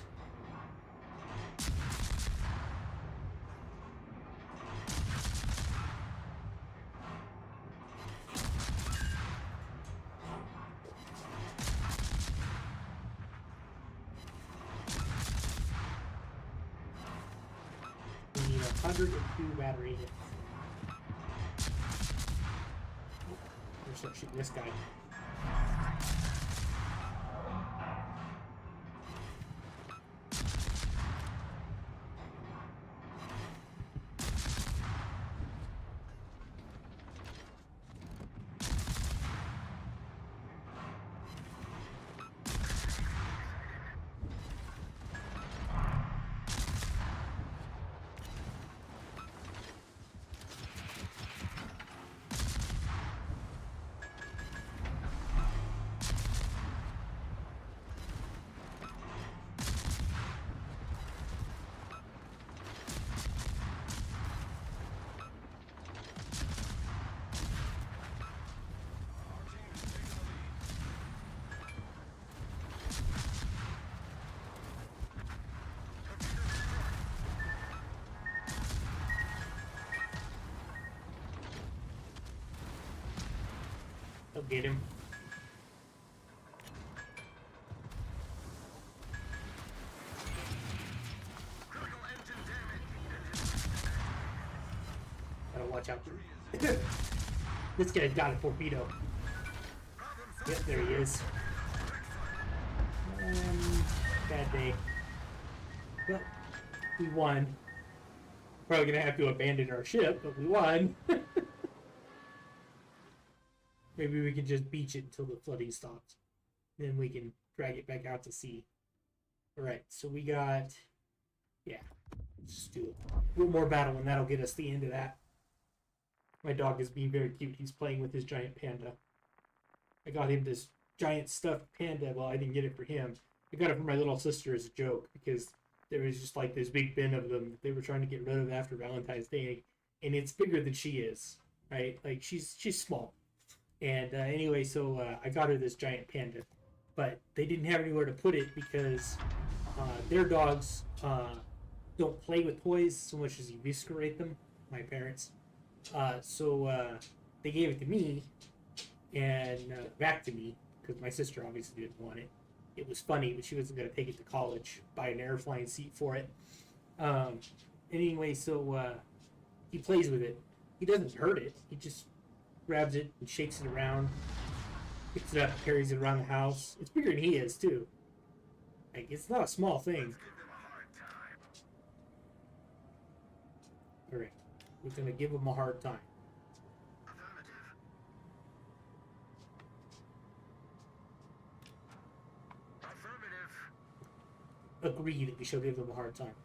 We need 102 battery hits. We're start shooting this guy. They'll get him. Critical engine damage. Gotta watch out. This guy's got a torpedo. Problem Yep, solved. there he is. Bad day. Well, we won. Probably gonna have to abandon our ship, but we won. Maybe we can just beach it until the flooding stops. Then we can drag it back out to sea. Alright, so we got... Yeah, let's just do a little more battle and that'll get us the end of that. My dog is being very cute. He's playing with his giant panda. I got him this giant stuffed panda. Well, I didn't get it for him. I got it for my little sister as a joke because there was just like this big bin of them that they were trying to get rid of after Valentine's Day. And it's bigger than she is, right? Like, she's small. And anyway, so I got her this giant panda, but they didn't have anywhere to put it because their dogs don't play with toys so much as eviscerate them, my parents. So they gave it to me and back to me because my sister obviously didn't want it. It was funny, but she wasn't going to take it to college, buy an airplane seat for it. Anyway, so he plays with it. He doesn't hurt it. He just grabs it and shakes it around, picks it up, carries it around the house. It's bigger than he is, too. Like, it's not a small thing. Give them a hard time. Alright. We're going to give him a hard time. Affirmative. Affirmative. Agree that we shall give them a hard time.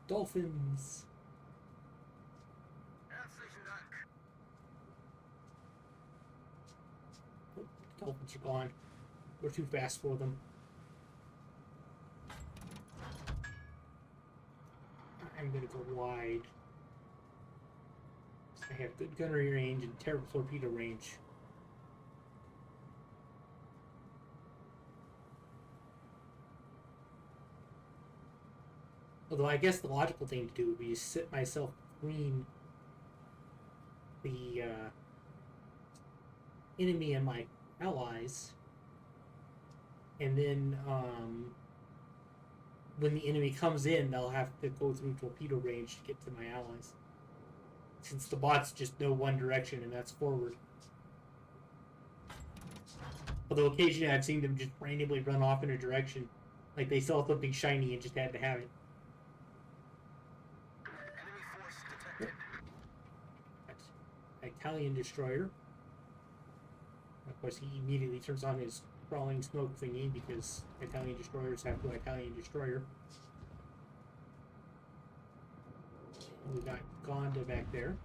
Dolphins. Herzlichen Dank. Oh, dolphins are gone. We're too fast for them. I'm gonna go wide. I have good gunnery range and terrible torpedo range. Although I guess the logical thing to do would be to sit myself between the enemy and my allies, and then when the enemy comes in, they'll have to go through torpedo range to get to my allies. Since the bots just know one direction, and that's forward. Although occasionally I've seen them just randomly run off in a direction, like they saw something shiny and just had to have it. Enemy force detected. That's an Italian destroyer. Of course, he immediately turns on his crawling smoke thingy because Italian destroyers have to Italian destroyer. And we got Gonda back there.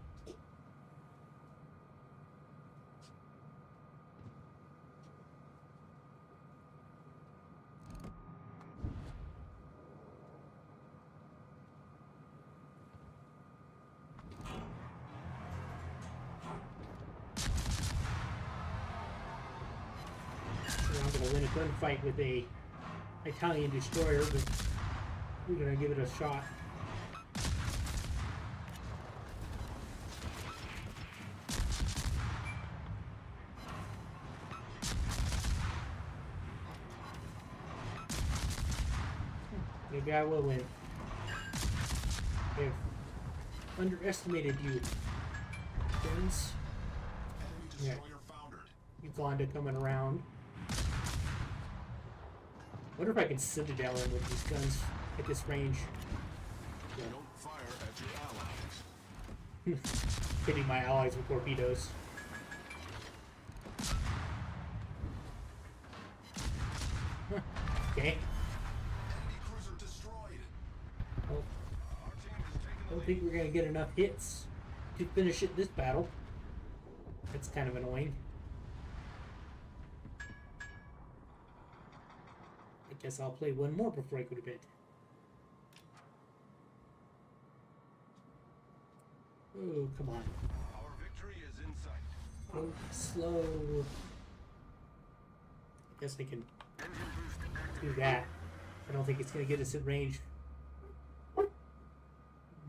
I'm going to win a gunfight with a Italian destroyer, but we're going to give it a shot. Maybe I will win. I've underestimated you, friends. Enemy Yeah. destroyer foundered. Uganda coming around. Wonder if I can citadel him with these guns at this range. Don't fire at your allies. Hitting my allies with torpedoes. Huh. Okay. Enemy cruiser destroyed. Well, Our team has taken I the don't think we're gonna get enough hits to finish it this battle. That's kind of annoying. I guess I'll play one more before I go to bed. Oh, come on. Our victory is in sight. Go slow. I guess I can Engine boost active. do that. I don't think it's going to get us in range.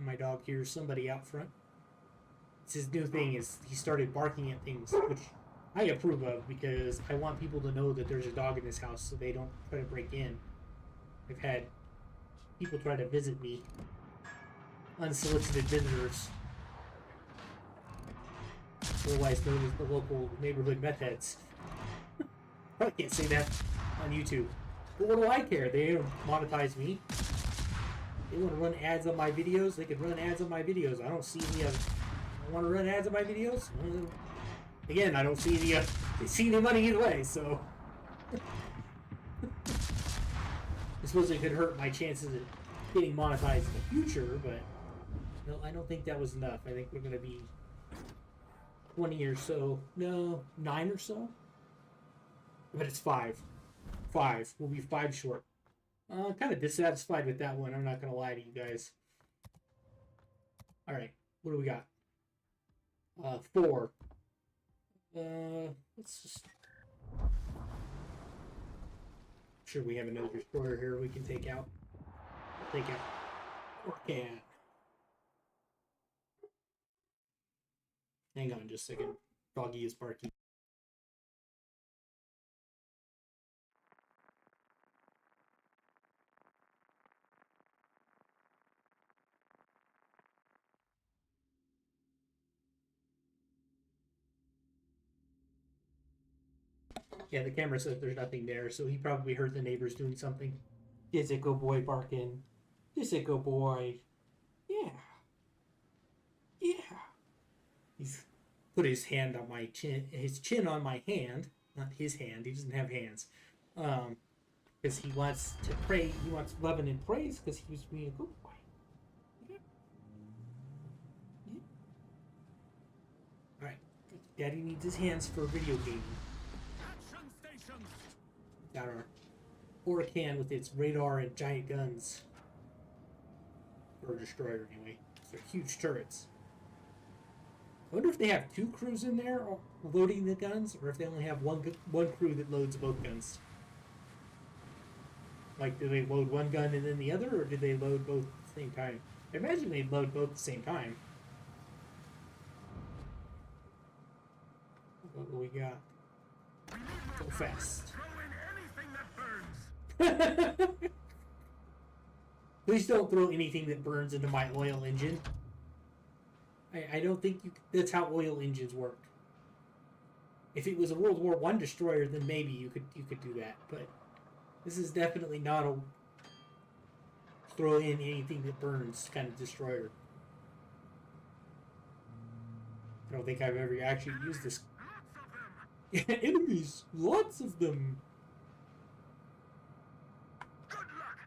My dog hears somebody out front. It's his new thing is he started barking at things, which I approve of because I want people to know that there's a dog in this house so they don't try to break in. I've had people try to visit me. Unsolicited visitors. Otherwise known as the local neighborhood meth heads. I can't say that on YouTube. But what do I care? They don't monetize me. They want to run ads on my videos. They can run ads on my videos. I don't see any of. I want to run ads on my videos. Again, I don't see any money either way. So I suppose it could hurt my chances of getting monetized in the future. But no, I don't think that was enough. I think we're going to be 20 or so. No, 9 or so. But it's 5. 5. We'll be 5 short. Kind of dissatisfied with that one. I'm not going to lie to you guys. Alright. What do we got? 4. Let's just... sure we have another destroyer here we can take out. Take out. Or can. Hang on just a second. Doggy is barking. Yeah, the camera says there's nothing there, so he probably heard the neighbors doing something. Is it good boy barking? Is it good boy? Yeah. Yeah. He's put his hand on my chin, his chin on my hand, not his hand. He doesn't have hands, because he wants to pray. He wants loving and praise because he was being a good boy. Yeah. Yeah. All right. Daddy needs his hands for video gaming. Action stations! Got our Huracan with its radar and giant guns. Or destroyer, anyway. They're huge turrets. I wonder if they have two crews in there loading the guns, or if they only have one crew that loads both guns. Like, do they load one gun and then the other, or do they load both at the same time? I imagine they'd load both at the same time. What do we got? Go fast. Throw in anything that burns! Please don't throw anything that burns into my oil engine. I don't think that's how oil engines work. If it was a World War I destroyer, then maybe you could do that. But this is definitely not a throw in anything that burns kind of destroyer. I don't think I've ever actually used this. Lots of them! Enemies, lots of them. Good luck!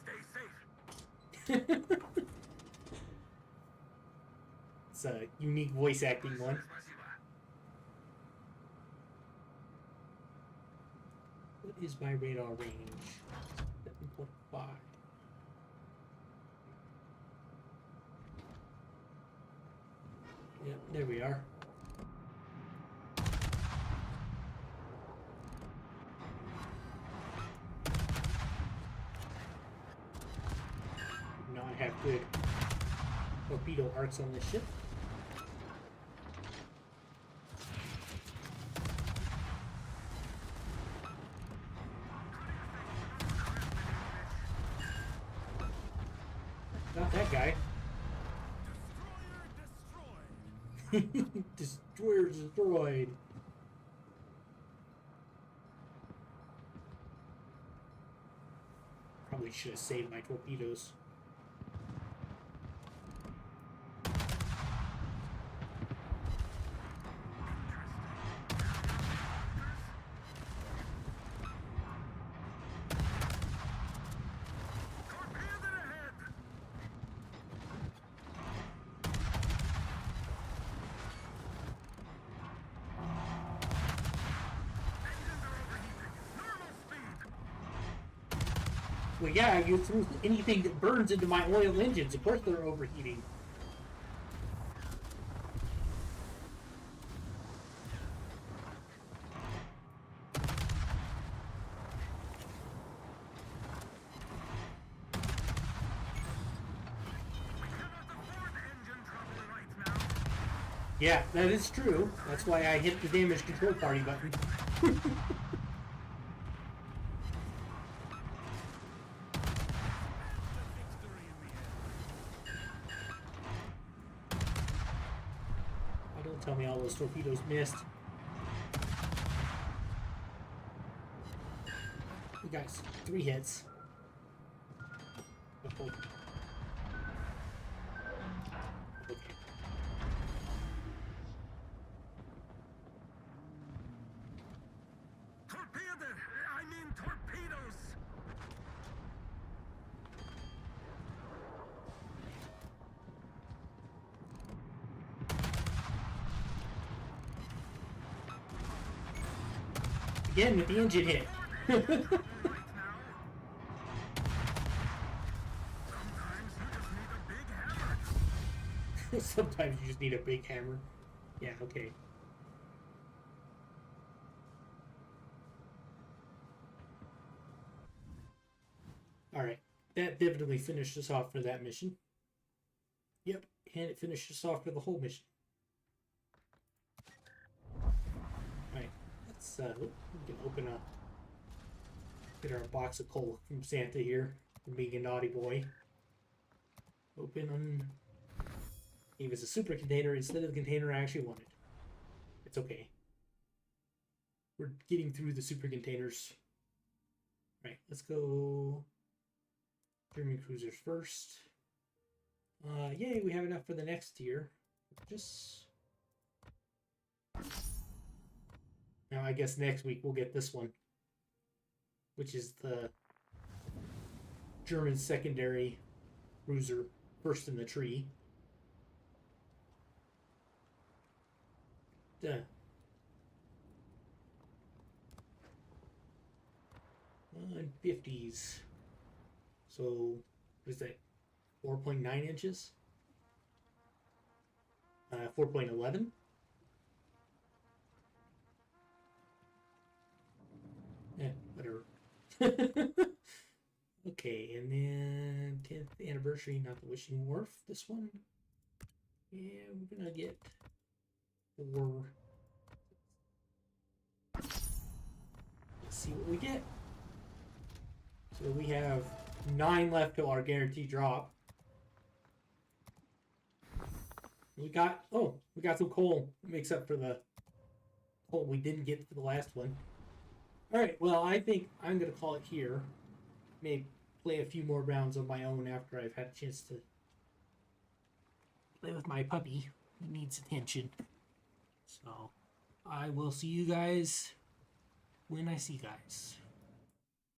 Stay safe! It's a unique voice acting one. What is my radar range? 7.5. Yep, there we are. Now I have good torpedo arcs on this ship. Not that guy. Destroyer destroyed! Destroyer destroyed. Probably should have saved my torpedoes. Torpedo ahead! Engines are overheating. Normal speed! Well, yeah, you threw anything that burns into my oil engines. Of course they're overheating. We cannot afford engine trouble right now. Yeah, that is true. That's why I hit the damage control party button. Victory in the end. Oh, don't tell me all those torpedoes missed. You guys, 3 hits. Oh. Okay. Torpedo! I mean torpedoes! Again with the engine hit. Right now. Sometimes you just need a big hammer. Sometimes you just need a big hammer. Yeah, okay. Alright. That definitely finished us off for that mission. Yep, and it finishes off for the whole mission. Alright, let's we can open up. Get our box of coal from Santa here. From being a naughty boy. Open. Gave us a super container instead of the container I actually wanted. It's okay. We're getting through the super containers. Right, let's go German cruisers first. Yay, we have enough for the next tier. Just now, I guess next week we'll get this one, which is the German secondary cruiser, first in the tree. Duh. 50s. So, what is that? 4.9 inches? 4.11? Whatever. Okay, and then 10th anniversary, not the Wishing Wharf. This one. Yeah, we're gonna get 4. Let's see what we get. So we have 9 left to our guaranteed drop. We got some coal. Makes up for the coal we didn't get for the last one. Alright, well, I think I'm gonna call it here. Maybe play a few more rounds on my own after I've had a chance to play with my puppy. He needs attention. So I will see you guys when I see you guys.